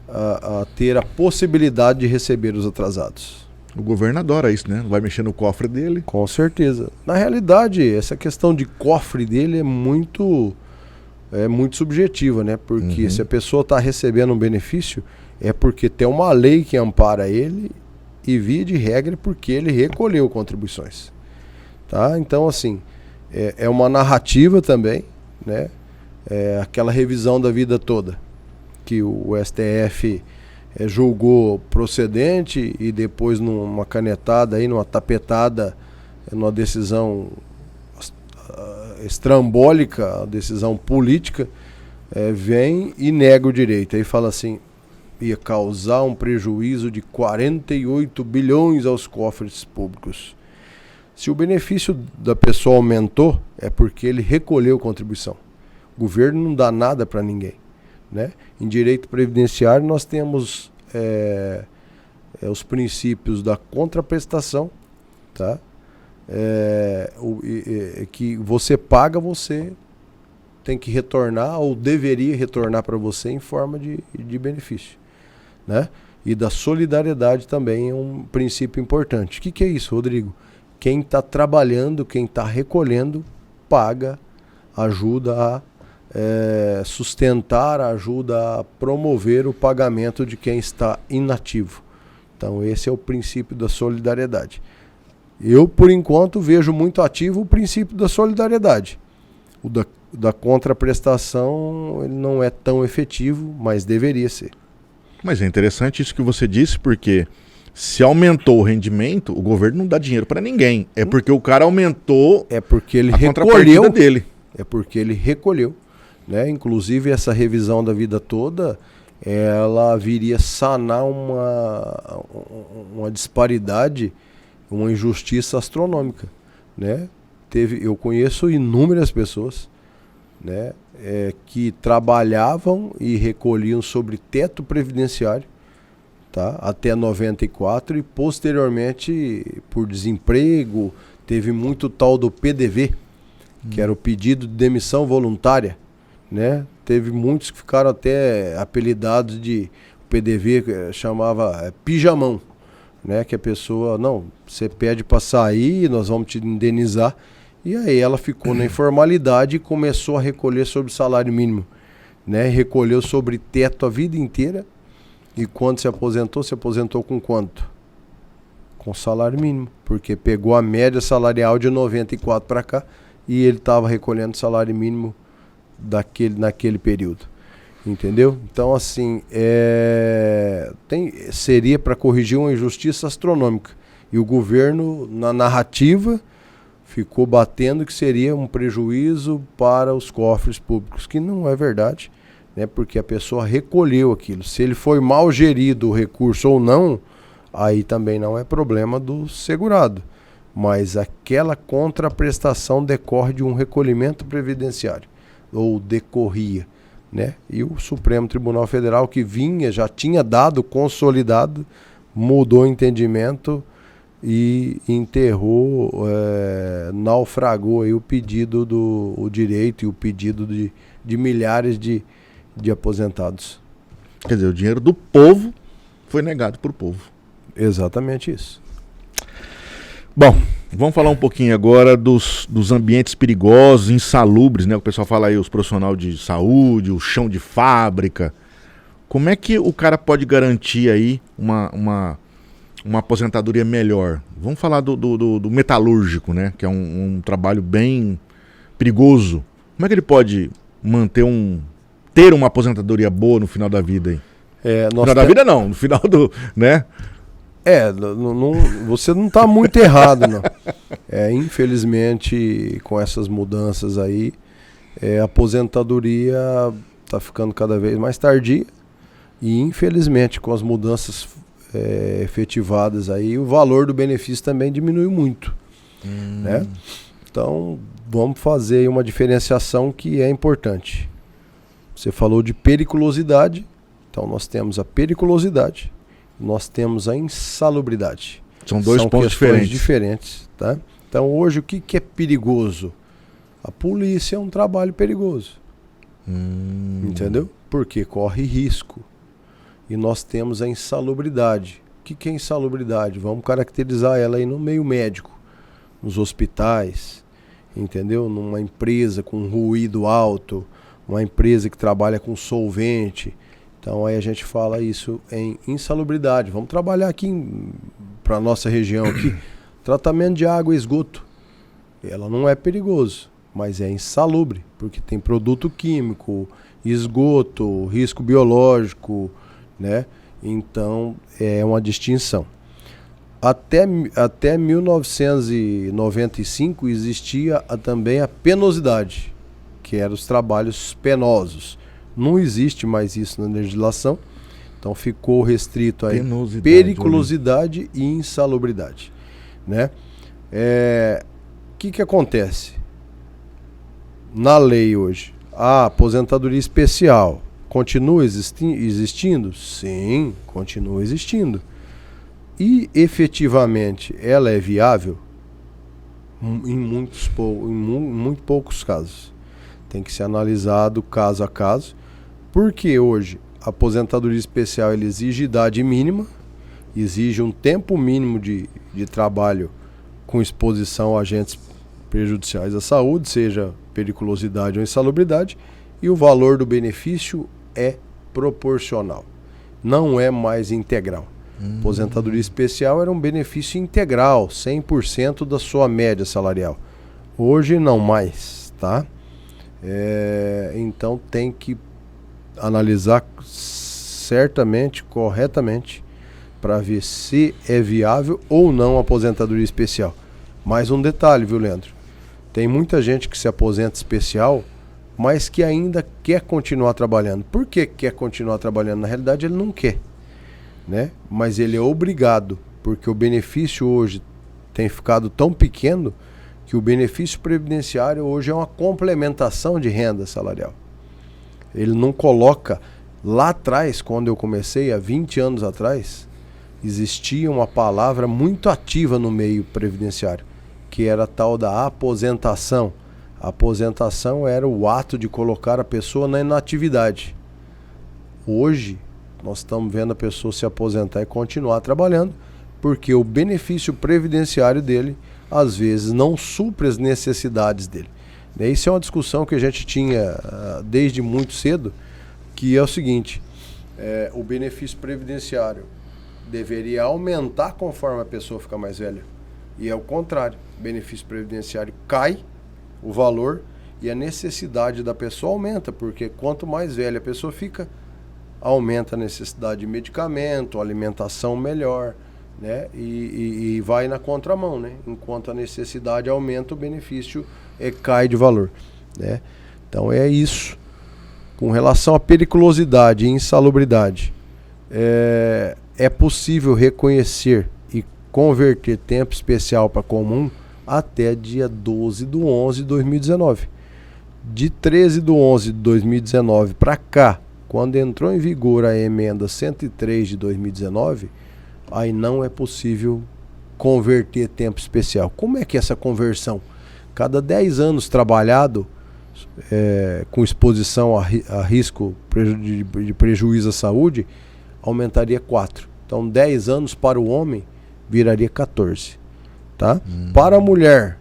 a ter a possibilidade de receber os atrasados. O governo adora isso, né? Não vai mexer no cofre dele. Com certeza. Na realidade, essa questão de cofre dele é muito subjetiva, né? Porque se a pessoa está recebendo um benefício, é porque tem uma lei que ampara ele e, via de regra, porque ele recolheu contribuições. Tá? Então, assim, é uma narrativa também, né? Aquela revisão da vida toda, que o STF julgou procedente e depois numa canetada, aí, numa tapetada, numa decisão estrambólica, a decisão política, vem e nega o direito. Aí fala assim, ia causar um prejuízo de 48 bilhões aos cofres públicos. Se o benefício da pessoa aumentou, é porque ele recolheu contribuição. O governo não dá nada para ninguém, né? Em direito previdenciário nós temos os princípios da contraprestação, tá? Que você paga, você tem que retornar ou deveria retornar para você em forma de benefício, né? E da solidariedade também é um princípio importante. O que é isso, Rodrigo? Quem está trabalhando, quem está recolhendo, paga, ajuda a sustentar, ajuda a promover o pagamento de quem está inativo. Então esse é o princípio da solidariedade. Eu, por enquanto, vejo muito ativo o princípio da solidariedade. O da contraprestação ele não é tão efetivo, mas deveria ser. Mas é interessante isso que você disse, porque se aumentou o rendimento, o governo não dá dinheiro para ninguém. É porque o cara aumentou porque ele recolheu dele. É porque ele recolheu, né? Inclusive essa revisão da vida toda, ela viria sanar uma disparidade, uma injustiça astronômica, né? Eu conheço inúmeras pessoas, né, que trabalhavam e recolhiam sobre teto previdenciário, tá, até 94 e posteriormente por desemprego teve muito tal do PDV, que era o pedido de demissão voluntária, né? Teve muitos que ficaram até apelidados de PDV, chamava pijamão, né? Que a pessoa, não, você pede para sair, nós vamos te indenizar. E aí ela ficou na informalidade e começou a recolher sobre salário mínimo, né? Recolheu sobre teto a vida inteira. E quando se aposentou com quanto? Com salário mínimo, porque pegou a média salarial de 94 para cá e ele estava recolhendo salário mínimo naquele período, entendeu? Então assim, seria para corrigir uma injustiça astronômica e o governo, na narrativa, ficou batendo que seria um prejuízo para os cofres públicos, que não é verdade, né? Porque a pessoa recolheu aquilo. Se ele foi mal gerido o recurso ou não, aí também não é problema do segurado. Mas aquela contraprestação decorre de um recolhimento previdenciário, ou decorria, né? E o Supremo Tribunal Federal, que já tinha dado consolidado, mudou o entendimento e enterrou, naufragou aí o pedido o direito e o pedido de milhares de aposentados. Quer dizer, o dinheiro do povo foi negado para o povo. Exatamente isso. Bom, vamos falar um pouquinho agora dos ambientes perigosos, insalubres, né? O pessoal fala aí, os profissionais de saúde, o chão de fábrica. Como é que o cara pode garantir aí uma aposentadoria melhor? Vamos falar do metalúrgico, né? Que é um trabalho bem perigoso. Como é que ele pode ter uma aposentadoria boa no final da vida aí? No final da vida não, no final do, né? Você não está muito errado, não. Infelizmente, com essas mudanças aí, a aposentadoria está ficando cada vez mais tardia e, infelizmente, com as mudanças efetivadas aí, o valor do benefício também diminui muito, né? Então, vamos fazer aí uma diferenciação que é importante. Você falou de periculosidade, então nós temos a periculosidade, nós temos a insalubridade. São dois pontos diferentes, tá? Então, hoje, o que é perigoso? A polícia é um trabalho perigoso. Entendeu? Porque corre risco. E nós temos a insalubridade. O que é insalubridade? Vamos caracterizar ela aí no meio médico, nos hospitais, entendeu? Numa empresa com ruído alto, uma empresa que trabalha com solvente. Então aí a gente fala isso em insalubridade. Vamos trabalhar aqui para a nossa região aqui, tratamento de água e esgoto. Ela não é perigoso, mas é insalubre, porque tem produto químico, esgoto, risco biológico, né? Então é uma distinção. Até 1995 existia também a penosidade, que eram os trabalhos penosos. Não existe mais isso na legislação, então ficou restrito a periculosidade e insalubridade, né? O que acontece? Na lei hoje, a aposentadoria especial continua existindo? Sim, continua existindo. E efetivamente ela é viável? Em muito poucos casos. Tem que ser analisado caso a caso, porque hoje a aposentadoria especial ele exige idade mínima, exige um tempo mínimo de trabalho com exposição a agentes prejudiciais à saúde, seja periculosidade ou insalubridade, e o valor do benefício é proporcional, não é mais integral. Aposentadoria especial era um benefício integral, 100% da sua média salarial. Hoje não mais, tá? Então tem que analisar certamente, corretamente, para ver se é viável ou não a aposentadoria especial. Mais um detalhe, viu, Leandro? Tem muita gente que se aposenta especial, mas que ainda quer continuar trabalhando. Por que quer continuar trabalhando? Na realidade ele não quer, né? Mas ele é obrigado, porque o benefício hoje tem ficado tão pequeno que o benefício previdenciário hoje é uma complementação de renda salarial. Ele não coloca... Lá atrás, quando eu comecei, há 20 anos atrás, existia uma palavra muito ativa no meio previdenciário, que era a tal da aposentação. A aposentação era o ato de colocar a pessoa na inatividade. Hoje, nós estamos vendo a pessoa se aposentar e continuar trabalhando, porque o benefício previdenciário dele, às vezes, não supre as necessidades dele. Isso é uma discussão que a gente tinha desde muito cedo, que é o seguinte: o benefício previdenciário deveria aumentar conforme a pessoa fica mais velha. E é o contrário, o benefício previdenciário cai o valor e a necessidade da pessoa aumenta, porque quanto mais velha a pessoa fica, aumenta a necessidade de medicamento, alimentação melhor, né? E vai na contramão, né? Enquanto a necessidade aumenta, o benefício cai de valor, né? Então é isso. Com relação à periculosidade e insalubridade, é possível reconhecer e converter tempo especial para comum até dia 12/11/2019. De 13/11/2019 para cá, quando entrou em vigor a emenda 103 de 2019, aí não é possível converter tempo especial. Como é que é essa conversão? Cada 10 anos trabalhado, com exposição a risco de prejuízo à saúde, aumentaria 4. Então 10 anos para o homem viraria 14. Tá? Para a mulher,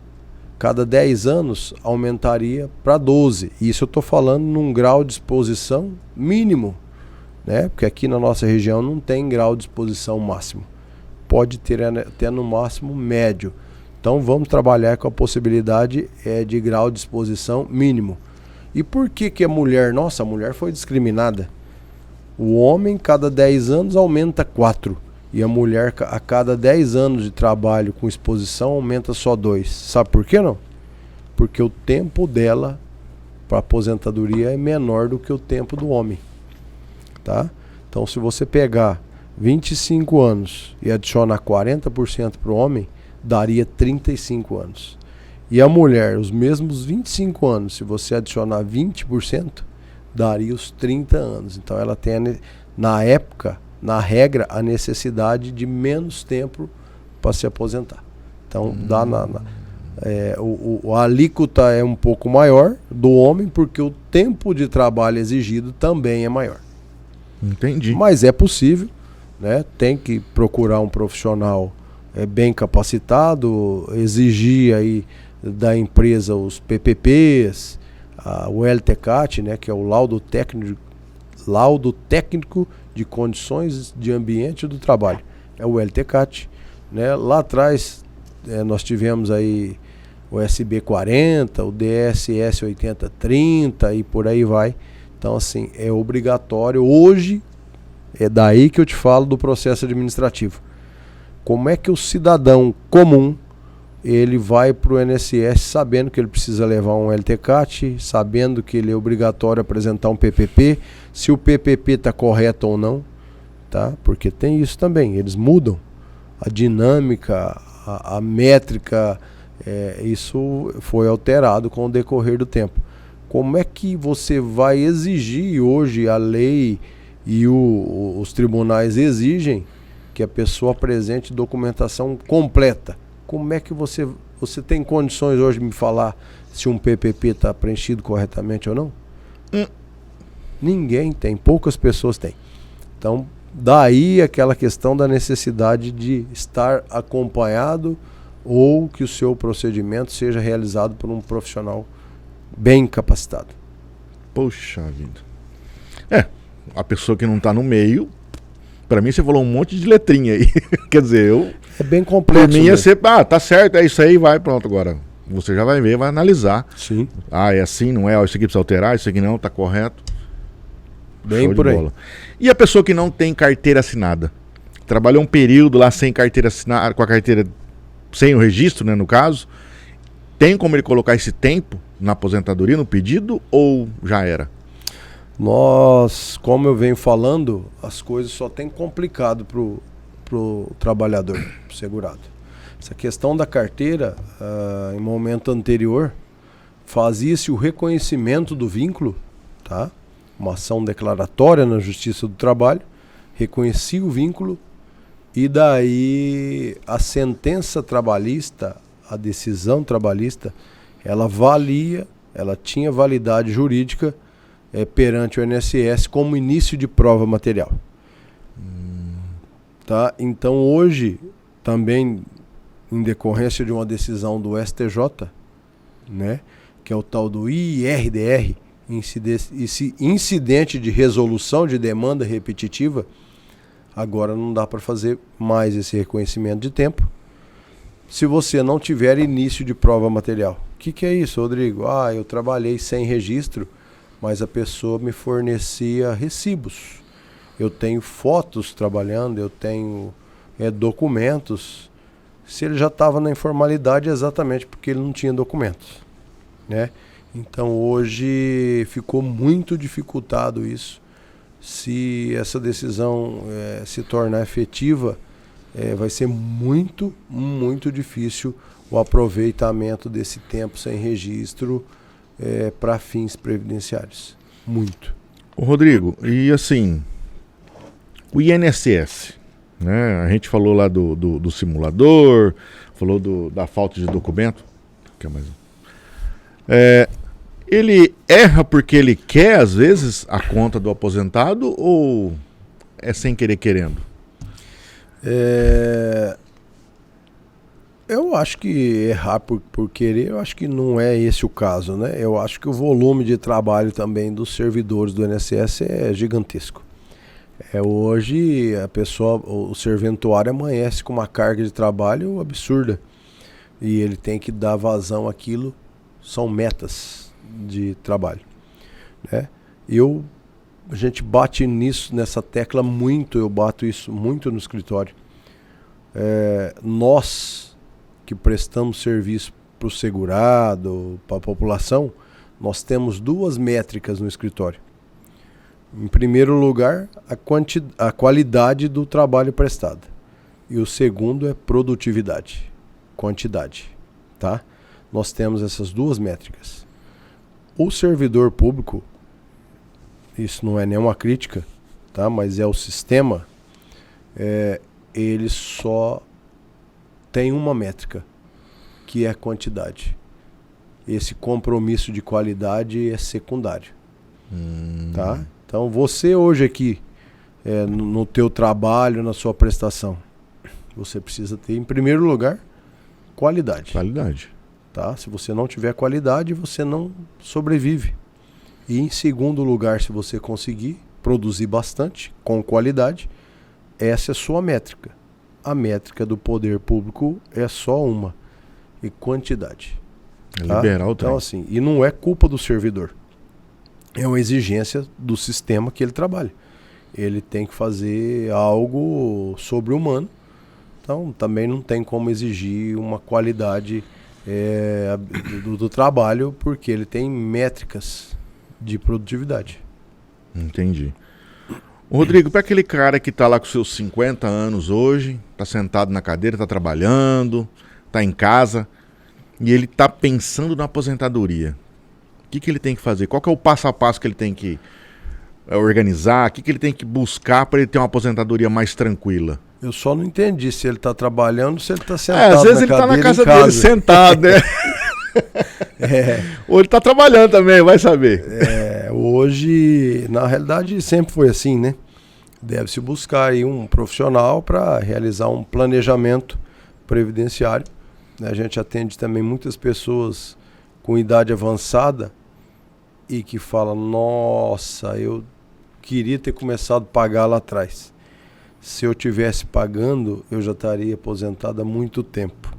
cada 10 anos aumentaria para 12. Isso eu estou falando num grau de exposição mínimo, né? Porque aqui na nossa região não tem grau de exposição máximo. Pode ter até no máximo médio. Então vamos trabalhar com a possibilidade de grau de exposição mínimo. E por que a mulher? Nossa, a mulher foi discriminada. O homem, cada 10 anos, aumenta 4. E a mulher, a cada 10 anos de trabalho com exposição, aumenta só 2. Sabe por quê, não? Porque o tempo dela para aposentadoria é menor do que o tempo do homem. Tá? Então, se você pegar 25 anos e adicionar 40% para o homem, daria 35 anos. E a mulher, os mesmos 25 anos, se você adicionar 20%, daria os 30 anos. Então ela tem, na época, na regra, a necessidade de menos tempo para se aposentar. Então dá a alíquota é um pouco maior do homem, porque o tempo de trabalho exigido também é maior. Entendi. Mas é possível, né? Tem que procurar um profissional bem capacitado, exigir aí da empresa os PPPs, o LTCAT, né, que é o laudo técnico de condições de ambiente do trabalho, é o LTCAT, né? Lá atrás nós tivemos aí o SB40, o DSS 8030 e por aí vai. Então assim, é obrigatório hoje. É daí que eu te falo do processo administrativo. Como é que o cidadão comum ele vai para o INSS sabendo que ele precisa levar um LTCAT, sabendo que ele é obrigatório apresentar um PPP, se o PPP está correto ou não, tá? Porque tem isso também, eles mudam a dinâmica, a métrica, isso foi alterado com o decorrer do tempo. Como é que você vai exigir hoje a lei e os tribunais exigem que a pessoa apresente documentação completa? Como é que você tem condições hoje de me falar se um PPP está preenchido corretamente ou não? Ninguém tem, poucas pessoas têm. Então, daí aquela questão da necessidade de estar acompanhado ou que o seu procedimento seja realizado por um profissional bem capacitado. Poxa vida. A pessoa que não está no meio, para mim você falou um monte de letrinha aí. Quer dizer, é bem complexo. Para mim ia ser, tá certo, é isso aí, vai, pronto, agora. Você já vai ver, vai analisar. Sim. É assim, não é? Isso aqui precisa alterar, isso aqui não, tá correto. Bem Show por de aí. bola. E a pessoa que não tem carteira assinada? Trabalhou um período lá sem carteira assinada, com a carteira sem o registro, né, no caso. Tem como ele colocar esse tempo na aposentadoria, no pedido, ou já era? Nós, como eu venho falando, as coisas só tem complicado pro trabalhador, pro segurado. Essa questão da carteira, em momento anterior, fazia-se o reconhecimento do vínculo, tá? Uma ação declaratória na Justiça do Trabalho, reconhecia o vínculo e daí a sentença trabalhista, a decisão trabalhista, ela tinha validade jurídica perante o INSS como início de prova material. Tá? Então hoje, também em decorrência de uma decisão do STJ, né, que é o tal do IRDR, incidente de resolução de demanda repetitiva, agora não dá para fazer mais esse reconhecimento de tempo se você não tiver início de prova material. O que é isso, Rodrigo? Eu trabalhei sem registro, mas a pessoa me fornecia recibos. Eu tenho fotos trabalhando, eu tenho documentos. Se ele já estava na informalidade, é exatamente porque ele não tinha documentos, né? Então hoje ficou muito dificultado isso. Se essa decisão se tornar efetiva, vai ser muito, muito difícil o aproveitamento desse tempo sem registro para fins previdenciários. Muito. Ô Rodrigo, e assim, o INSS, né? A gente falou lá do simulador, falou da falta de documento. Que é mais ele erra porque ele quer, às vezes, a conta do aposentado ou é sem querer querendo? Eu acho que errar por querer, eu acho que não é esse o caso, né? Eu acho que o volume de trabalho também dos servidores do INSS é gigantesco. Hoje o serventuário amanhece com uma carga de trabalho absurda e ele tem que dar vazão àquilo, são metas de trabalho, né? Eu a gente bate nessa tecla muito, eu bato isso muito no escritório. Nós que prestamos serviço para o segurado, para a população, nós temos 2 métricas no escritório. Em primeiro lugar, a qualidade do trabalho prestado. E o segundo é produtividade, quantidade. Tá? Nós temos essas 2 métricas. O servidor público, isso não é nenhuma crítica, tá? Mas é o sistema, ele só tem uma métrica, que é a quantidade. Esse compromisso de qualidade é secundário. Tá? Então você hoje aqui, no teu trabalho, na sua prestação, você precisa ter, em primeiro lugar, qualidade. Qualidade. Tá? Se você não tiver qualidade, você não sobrevive. E em segundo lugar, se você conseguir produzir bastante, com qualidade, essa é a sua métrica. A métrica do poder público é só uma, e quantidade. Tá? Liberar o trem. Então, assim, e não é culpa do servidor. É uma exigência do sistema que ele trabalha. Ele tem que fazer algo sobre-humano. Então, também não tem como exigir uma qualidade do trabalho, porque ele tem métricas de produtividade. Entendi. Ô, Rodrigo, para aquele cara que está lá com seus 50 anos hoje, está sentado na cadeira, está trabalhando, está em casa, e ele está pensando na aposentadoria, o que ele tem que fazer? Qual que é o passo a passo que ele tem que organizar? O que ele tem que buscar para ele ter uma aposentadoria mais tranquila? Eu só não entendi se ele está trabalhando ou se ele está sentado. Às vezes ele está na casa dele sentado, né? Ou ele está trabalhando também, vai saber. Hoje, na realidade, sempre foi assim, né? Deve-se buscar aí um profissional para realizar um planejamento previdenciário. A gente atende também muitas pessoas com idade avançada e que falam: nossa, eu queria ter começado a pagar lá atrás. Se eu tivesse pagando, eu já estaria aposentado há muito tempo.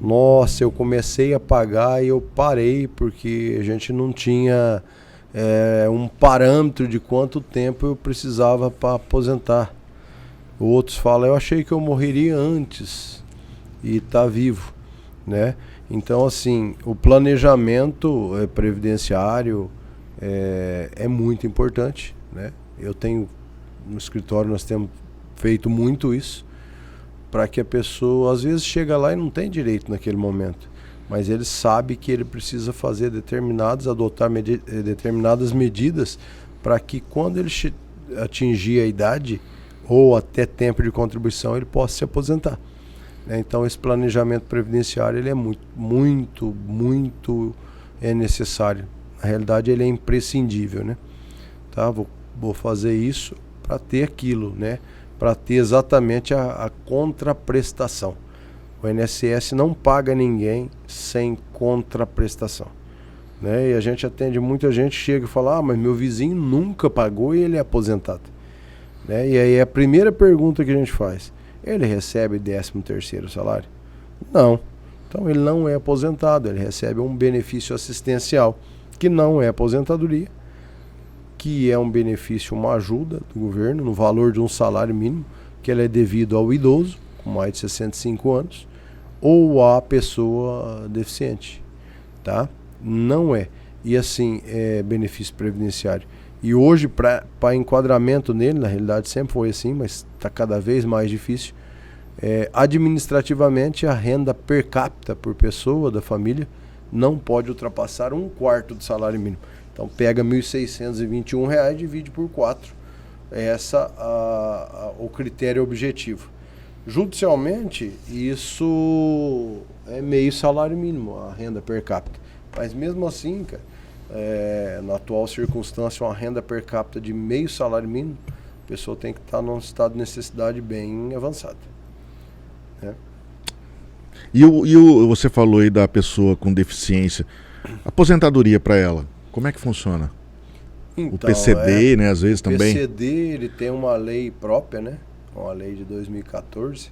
Nossa, eu comecei a pagar e eu parei porque a gente não tinha um parâmetro de quanto tempo eu precisava para aposentar. Outros falam: eu achei que eu morreria antes e está vivo, né? Então, assim, o planejamento previdenciário é muito importante, né? Eu tenho, no escritório nós temos feito muito isso, para que a pessoa, às vezes, chega lá e não tem direito naquele momento, mas ele sabe que ele precisa fazer adotar determinadas medidas para que quando ele atingir a idade ou até tempo de contribuição, ele possa se aposentar. Então esse planejamento previdenciário ele é muito necessário. Na realidade ele é imprescindível, né? Tá? Vou fazer isso para ter aquilo, né? Para ter exatamente a contraprestação. O INSS não paga ninguém sem contraprestação, né? E a gente atende muita gente, chega e fala: mas meu vizinho nunca pagou e ele é aposentado, né? E aí a primeira pergunta que a gente faz: ele recebe 13º salário? Não. Então ele não é aposentado, ele recebe um benefício assistencial, que não é aposentadoria, que é um benefício, uma ajuda do governo no valor de um salário mínimo, que ele é devido ao idoso com mais de 65 anos ou à pessoa deficiente, tá? Não é. E assim, é benefício previdenciário. E hoje, para enquadramento nele, na realidade sempre foi assim, mas está cada vez mais difícil, administrativamente a renda per capita por pessoa da família não pode ultrapassar 1/4 do salário mínimo. Então pega R$ 1.621 e divide por 4. O critério objetivo. Judicialmente, isso é meio salário mínimo, a renda per capita. Mas mesmo assim, cara, na atual circunstância, uma renda per capita de meio salário mínimo, a pessoa tem que estar num estado de necessidade bem avançado. Né? E você falou aí da pessoa com deficiência. Aposentadoria para ela, como é que funciona? Então, o PCD, né, às vezes também. O PCD, ele tem uma lei própria, né? Uma lei de 2014.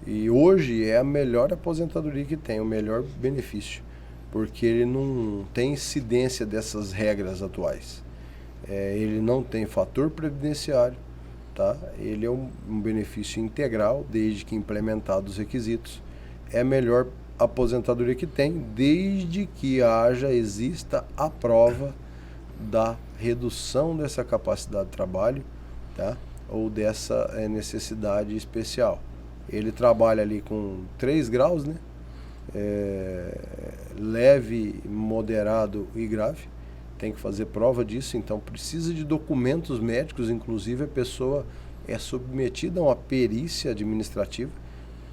E hoje é a melhor aposentadoria que tem, o melhor benefício. Porque ele não tem incidência dessas regras atuais. Ele não tem fator previdenciário, tá? Ele é um benefício integral, desde que implementados os requisitos. É a melhor aposentadoria que tem, desde que exista a prova da redução dessa capacidade de trabalho, tá? Ou dessa necessidade especial. Ele trabalha ali com 3 graus, né? Leve, moderado e grave. Tem que fazer prova disso, então precisa de documentos médicos, inclusive a pessoa é submetida a uma perícia administrativa,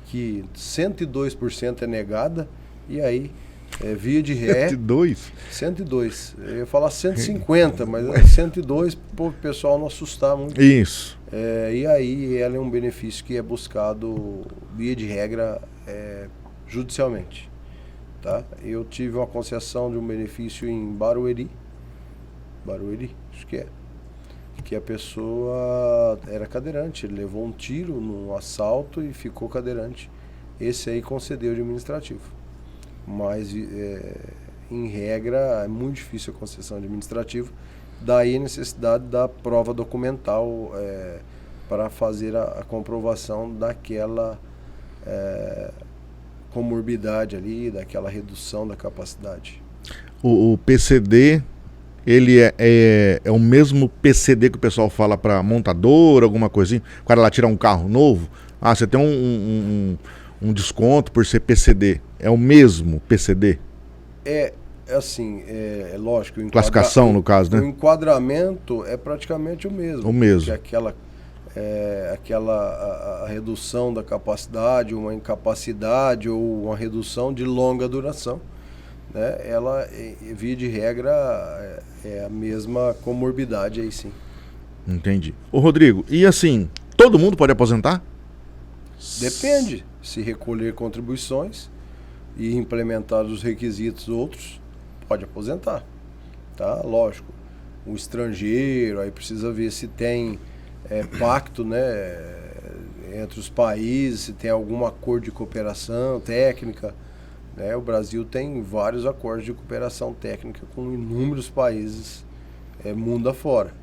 que 102% é negada, e aí, via de ré... 102? 102. Eu ia falar 150, mas é 102 para o pessoal não assustar muito. Isso. E aí ela é um benefício que é buscado, via de regra, judicialmente. Tá? Eu tive uma concessão de um benefício em Barueri, acho que a pessoa era cadeirante, ele levou um tiro num assalto e ficou cadeirante. Esse aí concedeu de administrativo. Mas, em regra, é muito difícil a concessão administrativa. Daí a necessidade da prova documental para fazer a comprovação daquela comorbidade ali, daquela redução da capacidade. O PCD, ele é o mesmo PCD que o pessoal fala para montador, alguma coisinha? O cara lá tirar um carro novo, você tem um desconto por ser PCD. É o mesmo PCD? Assim, lógico. Classificação, no caso, né? O enquadramento é praticamente o mesmo. O mesmo. Que a redução da capacidade, uma incapacidade ou uma redução de longa duração, né? Ela, via de regra, é a mesma comorbidade aí, sim. Entendi. Ô, Rodrigo, e assim, todo mundo pode aposentar? Depende. Se recolher contribuições e implementar os requisitos outros, pode aposentar, tá? Lógico. O estrangeiro, aí precisa ver se tem pacto, né, entre os países, se tem algum acordo de cooperação técnica, né? O Brasil tem vários acordos de cooperação técnica com inúmeros países mundo afora.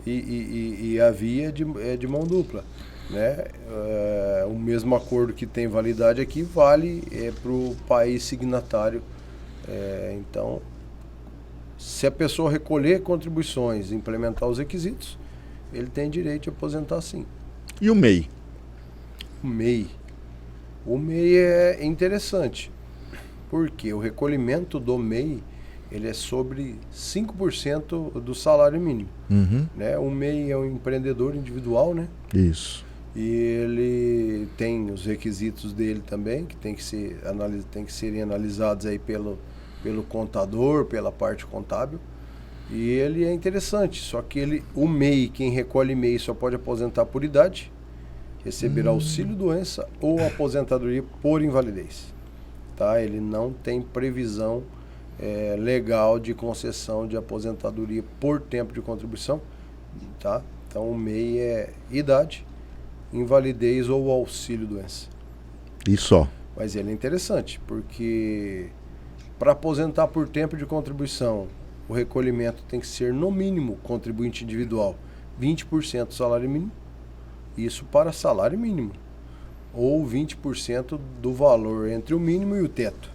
E a via é de mão dupla, né? O mesmo acordo que tem validade aqui vale para o país signatário. Então, se a pessoa recolher contribuições e implementar os requisitos, ele tem direito de aposentar, sim. E o MEI? O MEI é interessante, porque o recolhimento do MEI ele é sobre 5% do salário mínimo. Uhum. Né? O MEI é um empreendedor individual, né? Isso. E ele tem os requisitos dele também, que tem que serem analisados aí pelo contador, pela parte contábil. E ele é interessante, só que o MEI, quem recolhe MEI só pode aposentar por idade, receber auxílio-doença ou aposentadoria por invalidez. Tá? Ele não tem previsão legal de concessão de aposentadoria por tempo de contribuição. Tá? Então o MEI é idade, invalidez ou auxílio-doença. E só. Mas ele é interessante, porque para aposentar por tempo de contribuição, o recolhimento tem que ser, no mínimo, contribuinte individual, 20% do salário mínimo, isso para salário mínimo, ou 20% do valor entre o mínimo e o teto.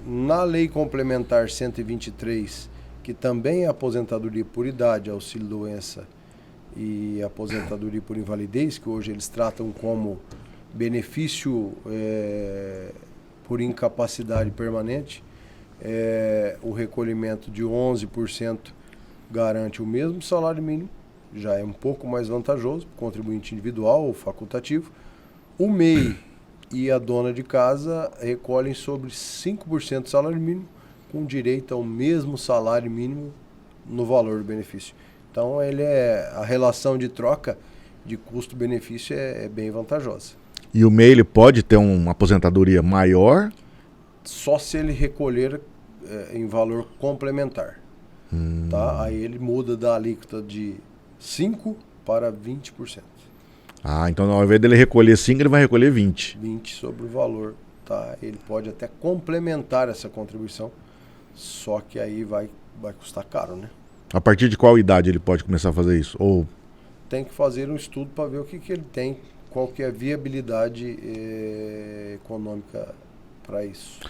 Na Lei Complementar 123, que também é aposentadoria por idade, auxílio-doença e aposentadoria por invalidez, que hoje eles tratam como benefício por incapacidade permanente, o recolhimento de 11% garante o mesmo salário mínimo, já é um pouco mais vantajoso, contribuinte individual ou facultativo. O MEI e a dona de casa recolhem sobre 5% do salário mínimo, com direito ao mesmo salário mínimo no valor do benefício. Então, a relação de troca de custo-benefício é bem vantajosa. E o MEI ele pode ter uma aposentadoria maior? Só se ele recolher em valor complementar. Tá? Aí ele muda da alíquota de 5% para 20%. Então ao invés dele recolher 5, ele vai recolher 20. 20 sobre o valor. Tá? Ele pode até complementar essa contribuição, só que aí vai custar caro, né? A partir de qual idade ele pode começar a fazer isso? Ou tem que fazer um estudo para ver o que ele tem, qual que é a viabilidade econômica para isso.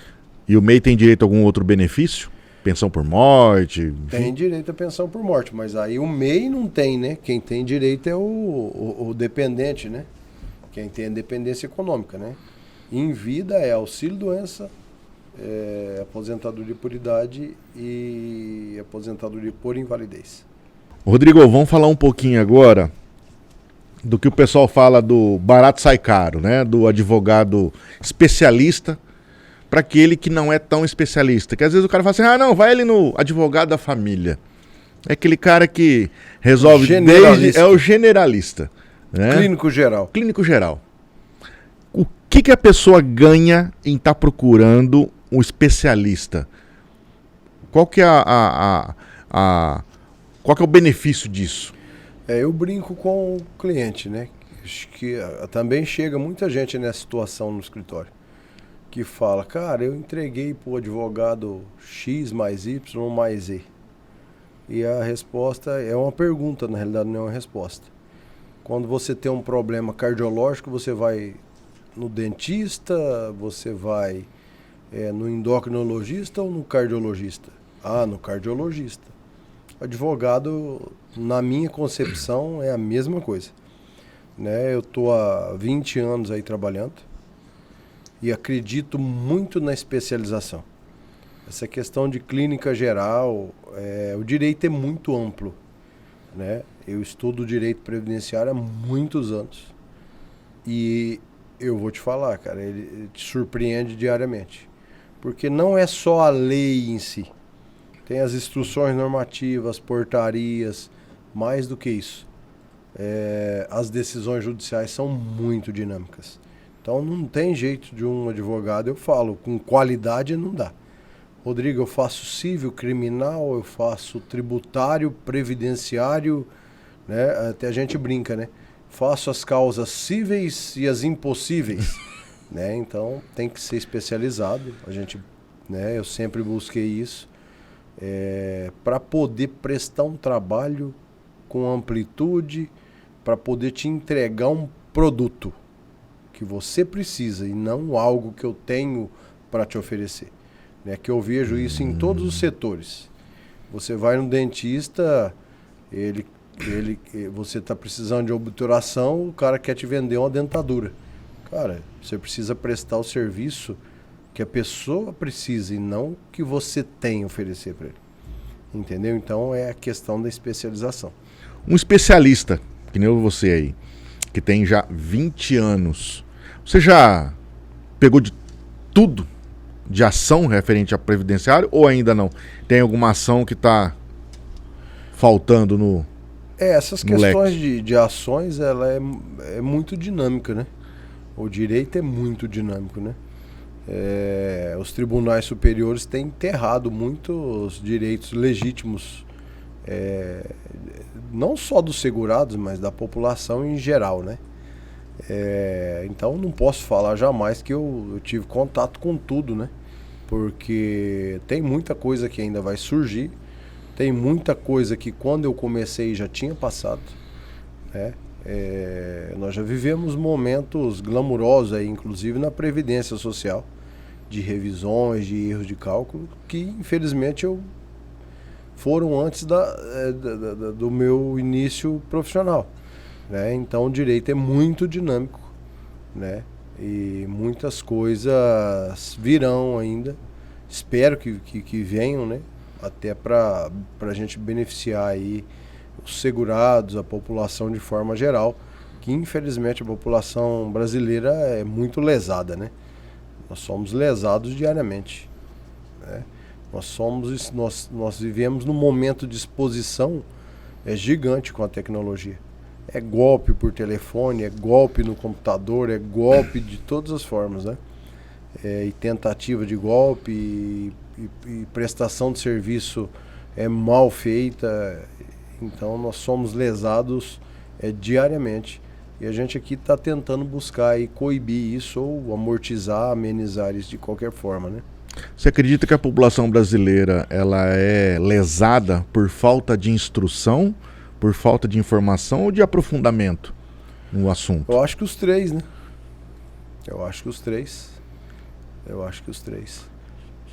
E o MEI tem direito a algum outro benefício? Pensão por morte? Tem direito a pensão por morte, mas aí o MEI não tem, né? Quem tem direito é o dependente, né? Quem tem a dependência econômica, né? Em vida é auxílio-doença, aposentadoria por idade e aposentadoria por invalidez. Rodrigo, vamos falar um pouquinho agora do que o pessoal fala do barato sai caro, né? Do advogado especialista para aquele que não é tão especialista. Que às vezes o cara fala assim, não, vai ali no advogado da família. É aquele cara que resolve desde... É o generalista. Né? Clínico geral. Clínico geral. O que a pessoa ganha em estar procurando um especialista? Qual que é qual que é o benefício disso? Eu brinco com o cliente, né? Acho que também chega muita gente nessa situação no escritório. Que fala, cara, eu entreguei pro advogado X mais Y mais Z. E a resposta é uma pergunta, na realidade não é uma resposta. Quando você tem um problema cardiológico, você vai no dentista, você vai no endocrinologista ou no cardiologista? No cardiologista. Advogado, na minha concepção, é a mesma coisa. Né? Eu estou há 20 anos aí trabalhando e acredito muito na especialização. Essa questão de clínica geral, o direito é muito amplo. Né? Eu estudo direito previdenciário há muitos anos e eu vou te falar, cara, ele te surpreende diariamente. Porque não é só a lei em si. Tem as instruções normativas, portarias, mais do que isso. As decisões judiciais são muito dinâmicas. Então não tem jeito de um advogado, eu falo, com qualidade não dá. Rodrigo, eu faço civil, criminal, eu faço tributário, previdenciário, né? Até a gente brinca, né? Faço as causas cíveis e as impossíveis. Né? Então tem que ser especializado. Eu sempre busquei isso. Para poder prestar um trabalho com amplitude, para poder te entregar um produto que você precisa e não algo que eu tenho para te oferecer. Né? Que eu vejo isso em todos os setores. Você vai no dentista, você está precisando de obturação, o cara quer te vender uma dentadura. Cara, você precisa prestar o serviço que a pessoa precisa e não que você tem a oferecer para ele. Entendeu? Então é a questão da especialização. Um especialista, que nem você aí, que tem já 20 anos, você já pegou de tudo de ação referente a previdenciário ou ainda não? Tem alguma ação que está faltando no essas questões leque? de ações, ela é muito dinâmica, né? O direito é muito dinâmico, né? Os tribunais superiores têm enterrado muitos direitos legítimos, não só dos segurados, mas da população em geral, né? Então não posso falar jamais que eu tive contato com tudo, né? Porque tem muita coisa que ainda vai surgir, tem muita coisa que quando eu comecei já tinha passado, né? Nós já vivemos momentos glamurosos aí, inclusive na Previdência Social, de revisões, de erros de cálculo, que infelizmente foram antes do meu início profissional. Né? Então o direito é muito dinâmico, né? E muitas coisas virão ainda, espero que venham, né? Até para a gente beneficiar aí os segurados, a população de forma geral, que infelizmente a população brasileira é muito lesada, né? Nós somos lesados diariamente, né? Nós vivemos num momento de exposição gigante com a tecnologia. É golpe por telefone, é golpe no computador, é golpe de todas as formas, né? E tentativa de golpe e prestação de serviço mal feita. Então nós somos lesados diariamente e a gente aqui está tentando buscar aí coibir isso ou amortizar, amenizar isso de qualquer forma, né? Você acredita que a população brasileira ela é lesada por falta de instrução, por falta de informação ou de aprofundamento no assunto? Eu acho que os três, né? Eu acho que os três.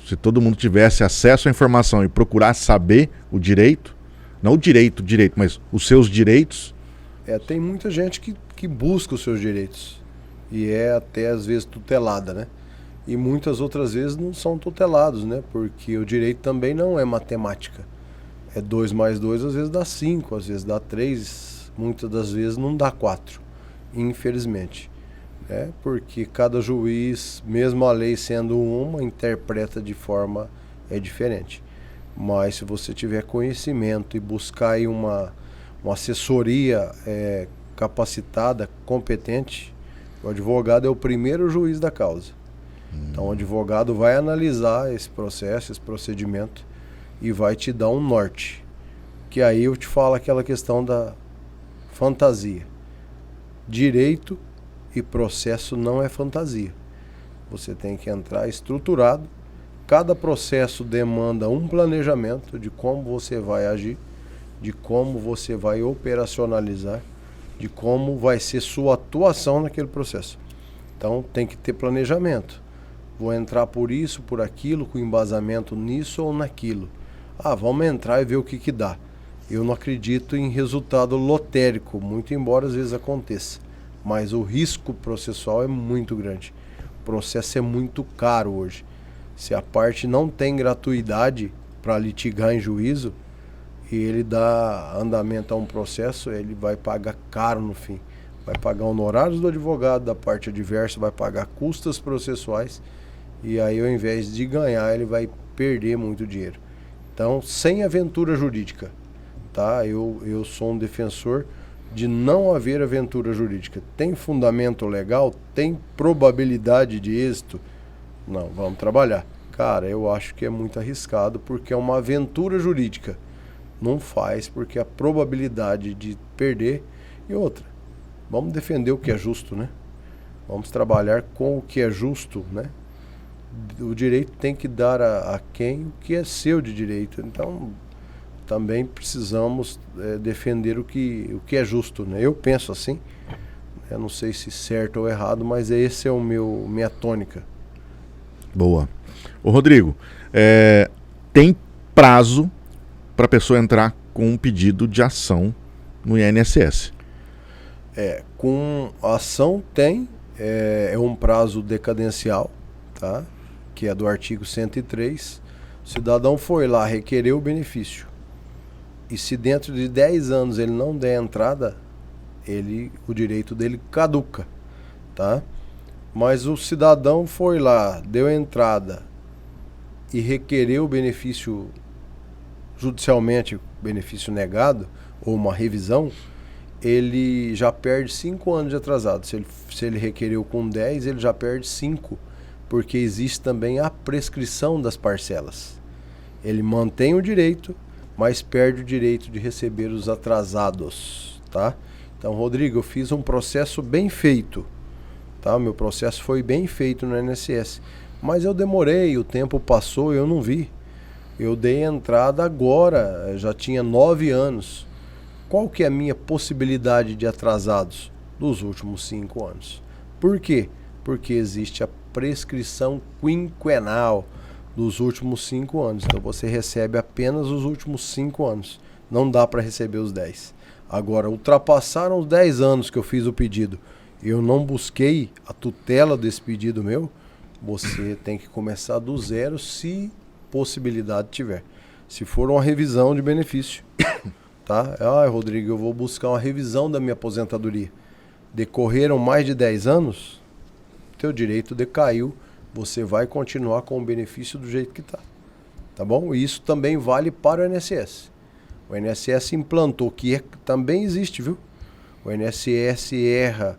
Se todo mundo tivesse acesso à informação e procurasse saber o direito, não o direito, mas os seus direitos. Tem muita gente que busca os seus direitos e é até às vezes tutelada, né? E muitas outras vezes não são tutelados, né? Porque o direito também não é matemática. 2 mais 2 às vezes dá 5, às vezes dá 3, muitas das vezes não dá 4, infelizmente. Porque cada juiz, mesmo a lei sendo uma, interpreta de forma diferente. Mas se você tiver conhecimento e buscar aí uma assessoria capacitada, competente, o advogado é o primeiro juiz da causa. Então o advogado vai analisar esse processo, esse procedimento e vai te dar um norte. Que aí eu te falo aquela questão da fantasia. Direito e processo não é fantasia. Você tem que entrar estruturado. Cada processo demanda um planejamento de como você vai agir, de como você vai operacionalizar, de como vai ser sua atuação naquele processo. Então tem que ter planejamento. Vou entrar por isso, por aquilo, com embasamento nisso ou naquilo. Vamos entrar e ver o que dá. Eu não acredito em resultado lotérico, muito embora às vezes aconteça. Mas o risco processual é muito grande. O processo é muito caro hoje. Se a parte não tem gratuidade para litigar em juízo e ele dá andamento a um processo, ele vai pagar caro no fim. Vai pagar honorários do advogado, da parte adversa, vai pagar custas processuais e aí ao invés de ganhar, ele vai perder muito dinheiro. Então, sem aventura jurídica, tá? Eu sou um defensor de não haver aventura jurídica. Tem fundamento legal? Tem probabilidade de êxito? Não, vamos trabalhar. Cara, eu acho que é muito arriscado porque é uma aventura jurídica. Não faz porque a probabilidade de perder e outra. Vamos defender o que é justo, né? Vamos trabalhar com o que é justo, né? O direito tem que dar a quem o que é seu de direito. Então, também precisamos defender o que é justo, né? Eu penso assim, eu não sei se certo ou errado, mas esse é minha tônica. Boa. Ô Rodrigo, tem prazo para a pessoa entrar com um pedido de ação no INSS? Com a ação tem, é um prazo decadencial, tá? Que é do artigo 103. O cidadão foi lá, requereu o benefício. E se dentro de 10 anos ele não der entrada, o direito dele caduca, tá? Mas o cidadão foi lá, deu entrada e requereu o benefício judicialmente, benefício negado, ou uma revisão, ele já perde 5 anos de atrasado. Se ele requereu com 10, ele já perde 5, porque existe também a prescrição das parcelas. Ele mantém o direito, mas perde o direito de receber os atrasados, tá? Então, Rodrigo, eu fiz um processo bem feito, tá? Meu processo foi bem feito no INSS, mas eu demorei, o tempo passou e eu não vi. Eu dei entrada agora, já tinha 9 anos. Qual que é a minha possibilidade de atrasados dos últimos 5 anos? Por quê? Porque existe a prescrição quinquenal dos últimos 5 anos. Então você recebe apenas os últimos 5 anos. Não dá para receber os 10. Agora, ultrapassaram os 10 anos que eu fiz o pedido. Eu não busquei a tutela desse pedido meu. Você tem que começar do zero se possibilidade tiver. Se for uma revisão de benefício, tá? Rodrigo, eu vou buscar uma revisão da minha aposentadoria. Decorreram mais de 10 anos, teu direito decaiu. Você vai continuar com o benefício do jeito que está. Tá bom? E isso também vale para o INSS. O INSS implantou, que também existe, viu? O INSS erra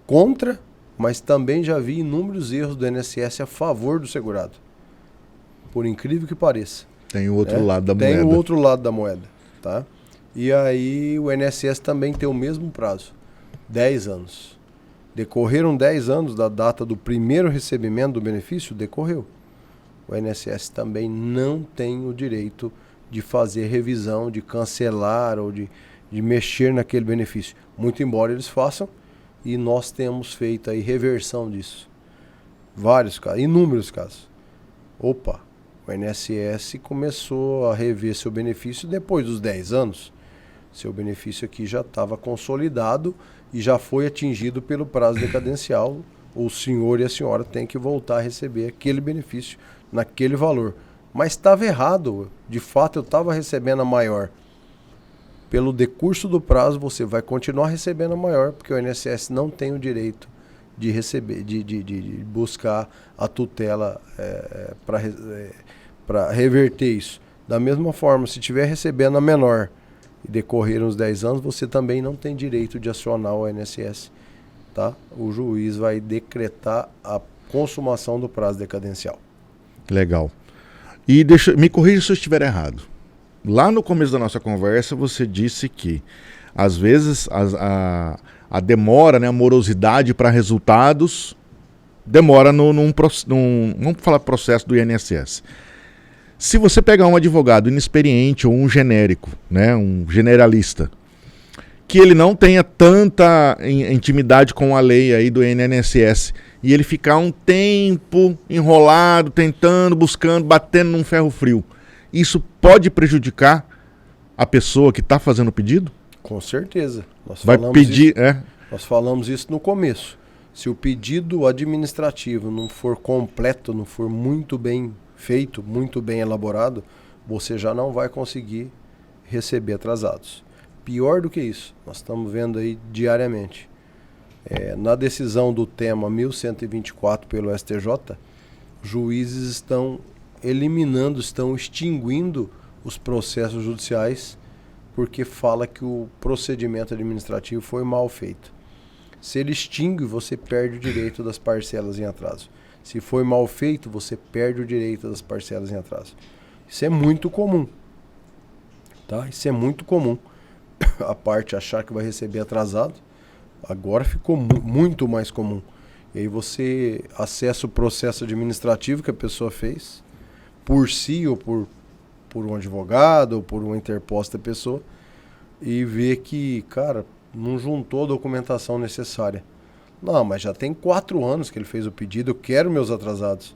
contra, mas também já vi inúmeros erros do INSS a favor do segurado. Por incrível que pareça. Tem o outro lado da moeda. Tem o outro lado da moeda, tá? E aí o INSS também tem o mesmo prazo, 10 anos. Decorreram 10 anos da data do primeiro recebimento do benefício? Decorreu. o INSS também não tem o direito de fazer revisão, de cancelar ou de mexer naquele benefício. Muito embora eles façam, e nós temos feito aí reversão disso. Vários casos, inúmeros casos. Opa, o INSS começou a rever seu benefício depois dos 10 anos. Seu benefício aqui já estava consolidado e já foi atingido pelo prazo decadencial. O senhor e a senhora têm que voltar a receber aquele benefício naquele valor. Mas estava errado. De fato, eu estava recebendo a maior. Pelo decurso do prazo, você vai continuar recebendo a maior, porque o INSS não tem o direito de receber, de buscar a tutela para reverter isso. Da mesma forma, se estiver recebendo a menor e decorreram os 10 anos, você também não tem direito de acionar o INSS. Tá? O juiz vai decretar a consumação do prazo decadencial. Legal. E me corrija se eu estiver errado. Lá no começo da nossa conversa, você disse que, às vezes, a demora, né, a morosidade para resultados, demora vamos falar processo do INSS. Se você pegar um advogado inexperiente ou um genérico, né, um generalista, que ele não tenha tanta intimidade com a lei aí do INSS, e ele ficar um tempo enrolado, tentando, buscando, batendo num ferro frio, isso pode prejudicar a pessoa que está fazendo o pedido? Com certeza. Nós falamos isso no começo. Se o pedido administrativo não for completo, não for muito bem feito, muito bem elaborado, você já não vai conseguir receber atrasados. Pior do que isso, nós estamos vendo aí diariamente. Na decisão do tema 1124 pelo STJ, juízes estão eliminando, estão extinguindo os processos judiciais porque fala que o procedimento administrativo foi mal feito. Se ele extingue, você perde o direito das parcelas em atraso. Se foi mal feito, você perde o direito das parcelas em atraso. Isso é muito comum. Tá? Isso é muito comum. A parte achar que vai receber atrasado, agora ficou muito mais comum. E aí você acessa o processo administrativo que a pessoa fez, por si ou por um advogado ou por uma interposta pessoa, e vê que, cara, não juntou a documentação necessária. Não, mas já tem 4 anos que ele fez o pedido, eu quero meus atrasados.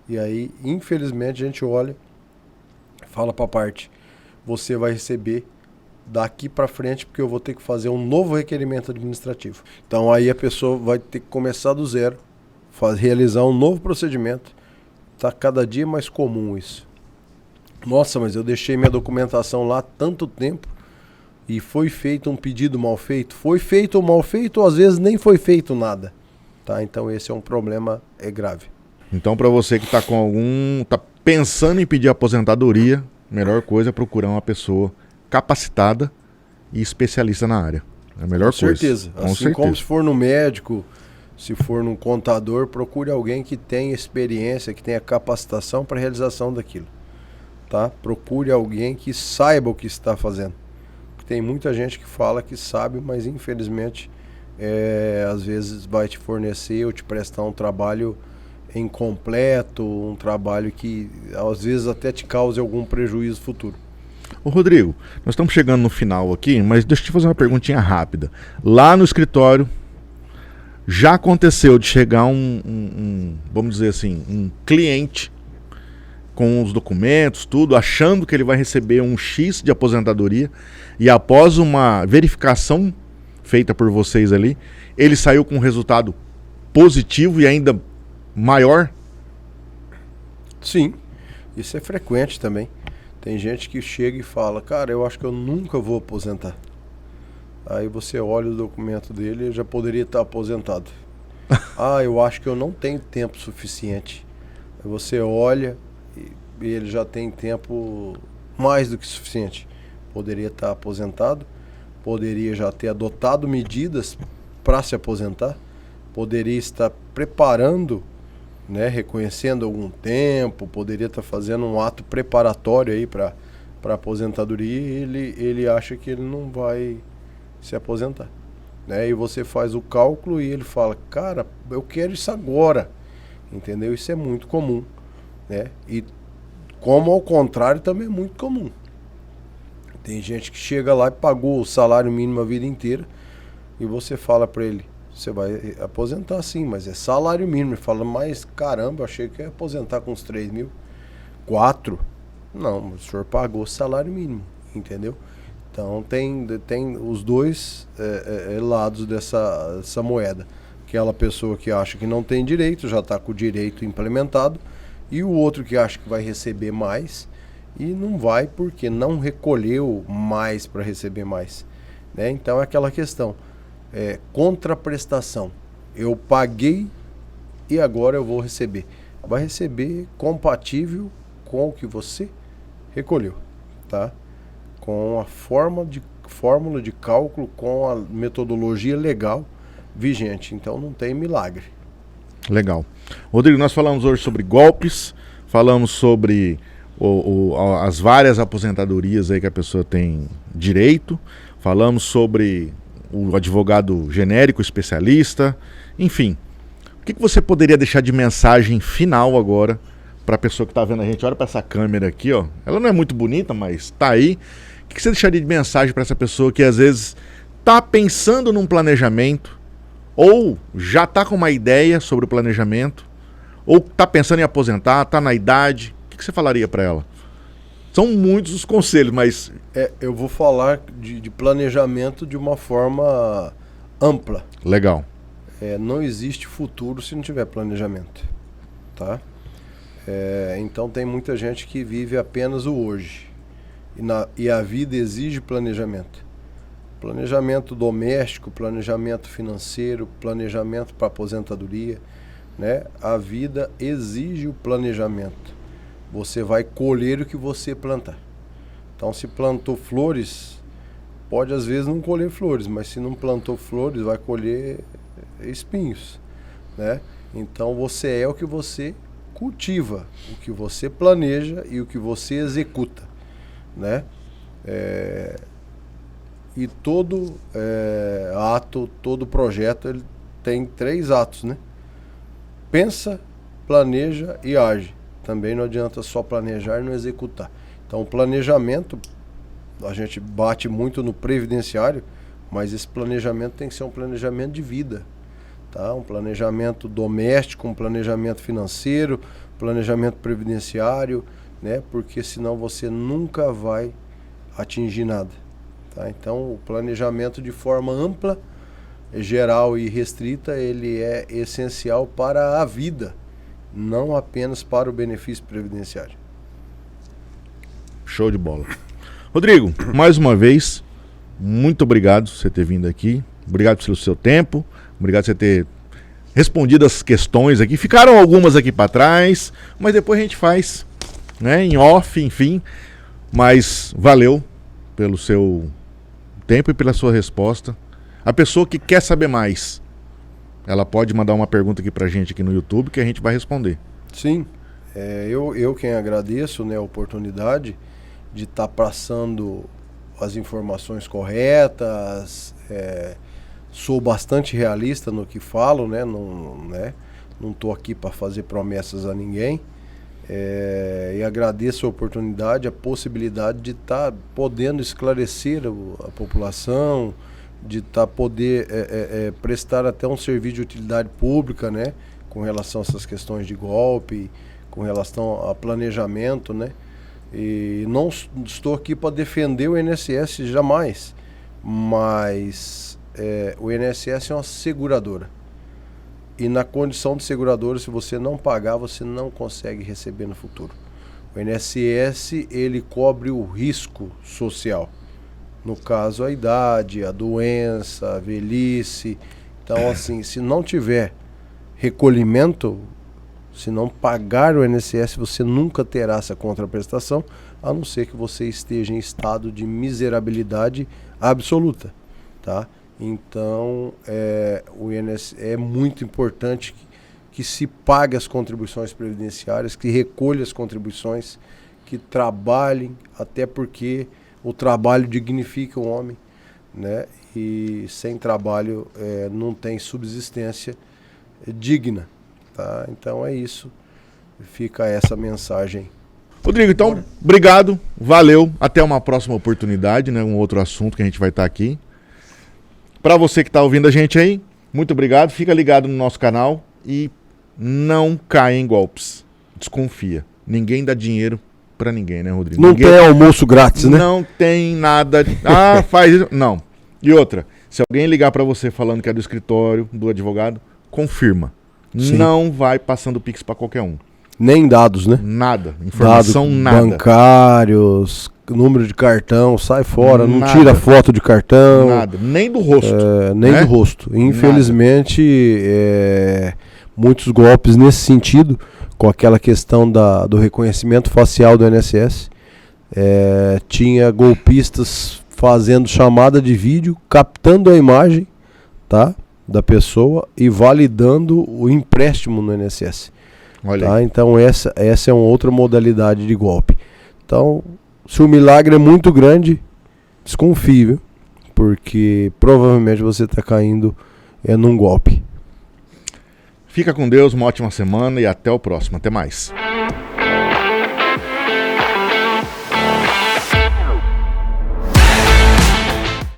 E aí, infelizmente, a gente olha, fala para a parte, você vai receber daqui para frente porque eu vou ter que fazer um novo requerimento administrativo. Então aí a pessoa vai ter que começar do zero, realizar um novo procedimento. Está cada dia mais comum isso. Nossa, mas eu deixei minha documentação lá tanto tempo e foi feito um pedido mal feito. Foi feito ou mal feito, ou às vezes nem foi feito nada. Tá? Então esse é um problema grave. Então para você que está pensando em pedir aposentadoria, a melhor coisa é procurar uma pessoa capacitada e especialista na área. É a melhor coisa. Com certeza. Como se for no médico, se for num contador, procure alguém que tenha experiência, que tenha capacitação para a realização daquilo. Tá? Procure alguém que saiba o que está fazendo. Porque tem muita gente que fala que sabe, mas infelizmente às vezes vai te fornecer ou te prestar um trabalho incompleto, um trabalho que às vezes até te cause algum prejuízo futuro. Ô Rodrigo, nós estamos chegando no final aqui, mas deixa eu te fazer uma perguntinha rápida. Lá no escritório, já aconteceu de chegar vamos dizer assim, um cliente com os documentos, tudo, achando que ele vai receber um X de aposentadoria, e após uma verificação feita por vocês ali, ele saiu com um resultado positivo e ainda maior? Sim, isso é frequente também. Tem gente que chega e fala, cara, eu acho que eu nunca vou aposentar. Aí você olha o documento dele e já poderia estar aposentado. Eu acho que eu não tenho tempo suficiente. Aí você olha e ele já tem tempo mais do que suficiente. Poderia estar aposentado, poderia já ter adotado medidas para se aposentar, poderia estar preparando, né, reconhecendo algum tempo, poderia estar fazendo um ato preparatório aí para aposentadoria, e ele acha que ele não vai se aposentar, né? E você faz o cálculo e ele fala, cara, eu quero isso agora, entendeu? Isso é muito comum. né? E como ao contrário também é muito comum. Tem gente que chega lá e pagou o salário mínimo a vida inteira e você fala para ele, você vai aposentar sim, mas é salário mínimo. Ele fala, mas caramba, eu achei que ia aposentar com uns 3 mil, 4. Não, o senhor pagou o salário mínimo, entendeu? Então tem os dois lados dessa moeda. Aquela pessoa que acha que não tem direito, já está com o direito implementado, e o outro que acha que vai receber mais e não vai porque não recolheu mais para receber mais, né? Então é aquela questão, contraprestação. Eu paguei e agora eu vou receber. Vai receber compatível com o que você recolheu, tá? Com a fórmula de cálculo, com a metodologia legal vigente. Então não tem milagre. Legal. Rodrigo, nós falamos hoje sobre golpes, falamos sobre as várias aposentadorias aí que a pessoa tem direito, falamos sobre o advogado genérico, especialista, enfim. O que você poderia deixar de mensagem final agora para a pessoa que está vendo a gente? Olha para essa câmera aqui, ó. Ela não é muito bonita, mas está aí. O que você deixaria de mensagem para essa pessoa que às vezes está pensando num planejamento, ou já está com uma ideia sobre o planejamento, ou está pensando em aposentar, está na idade? O que você falaria para ela? São muitos os conselhos, mas... eu vou falar de planejamento de uma forma ampla. Legal. Não existe futuro se não tiver planejamento, tá? Então tem muita gente que vive apenas o hoje. E a vida exige planejamento. Planejamento doméstico, planejamento financeiro, planejamento para aposentadoria, né? A vida exige o planejamento. Você vai colher o que você plantar. Então, se plantou flores, pode às vezes não colher flores, mas se não plantou flores, vai colher espinhos, né? Então, você é o que você cultiva, o que você planeja e o que você executa, né? E todo ato, todo projeto, ele tem 3 atos, né? Pensa, planeja e age. Também não adianta só planejar e não executar. Então, o planejamento, a gente bate muito no previdenciário, mas esse planejamento tem que ser um planejamento de vida, tá? Um planejamento doméstico, um planejamento financeiro, planejamento previdenciário, né? Porque senão você nunca vai atingir nada, tá? Então, o planejamento de forma ampla, geral e restrita, ele é essencial para a vida, não apenas para o benefício previdenciário. Show de bola. Rodrigo, mais uma vez, muito obrigado por você ter vindo aqui. Obrigado pelo seu tempo. Obrigado por você ter respondido as questões aqui. Ficaram algumas aqui para trás, mas depois a gente faz, né, em off, enfim. Mas valeu pelo seu tempo e pela sua resposta. A pessoa que quer saber mais, ela pode mandar uma pergunta aqui pra gente aqui no YouTube que a gente vai responder. Sim, eu quem agradeço, né, a oportunidade de estar passando as informações corretas, sou bastante realista no que falo, né, não estou aqui para fazer promessas a ninguém, e agradeço a oportunidade, a possibilidade de estar podendo esclarecer a população, de poder prestar até um serviço de utilidade pública, né, com relação a essas questões de golpe, com relação a planejamento, né, e não estou aqui para defender o INSS jamais, mas o INSS é uma seguradora, e na condição de seguradora, se você não pagar, você não consegue receber no futuro. O INSS, ele cobre o risco social. No caso, a idade, a doença, a velhice. Então, assim, se não tiver recolhimento, se não pagar o INSS, você nunca terá essa contraprestação, a não ser que você esteja em estado de miserabilidade absoluta, tá? Então, o INSS é muito importante que se pague as contribuições previdenciárias, que recolha as contribuições, que trabalhem, até porque o trabalho dignifica o homem, né? E sem trabalho não tem subsistência digna, tá? Então é isso. Fica essa mensagem. Rodrigo, então, obrigado, valeu, até uma próxima oportunidade, né? Um outro assunto que a gente vai estar aqui. Para você que está ouvindo a gente aí, muito obrigado, fica ligado no nosso canal e não caia em golpes, desconfia. Ninguém dá dinheiro para ninguém, né, Rodrigo? Não ninguém... tem almoço grátis, né? Não tem nada, faz isso, não. E outra, se alguém ligar para você falando que é do escritório, do advogado, confirma. Sim. Não vai passando Pix para qualquer um. Nem dados, né? Nada. Informação, dados nada. Bancários, número de cartão, sai fora. Nada. Não tira foto de cartão. Nada. Nem do rosto. Nem do rosto. Infelizmente, muitos golpes nesse sentido, com aquela questão do reconhecimento facial do INSS. Tinha golpistas fazendo chamada de vídeo, captando a imagem, tá, da pessoa e validando o empréstimo no INSS. Olha tá? Então essa é uma outra modalidade de golpe. Então, se o milagre é muito grande, desconfie, viu? Porque provavelmente você está caindo num golpe. Fica com Deus, uma ótima semana e até o próximo. Até mais.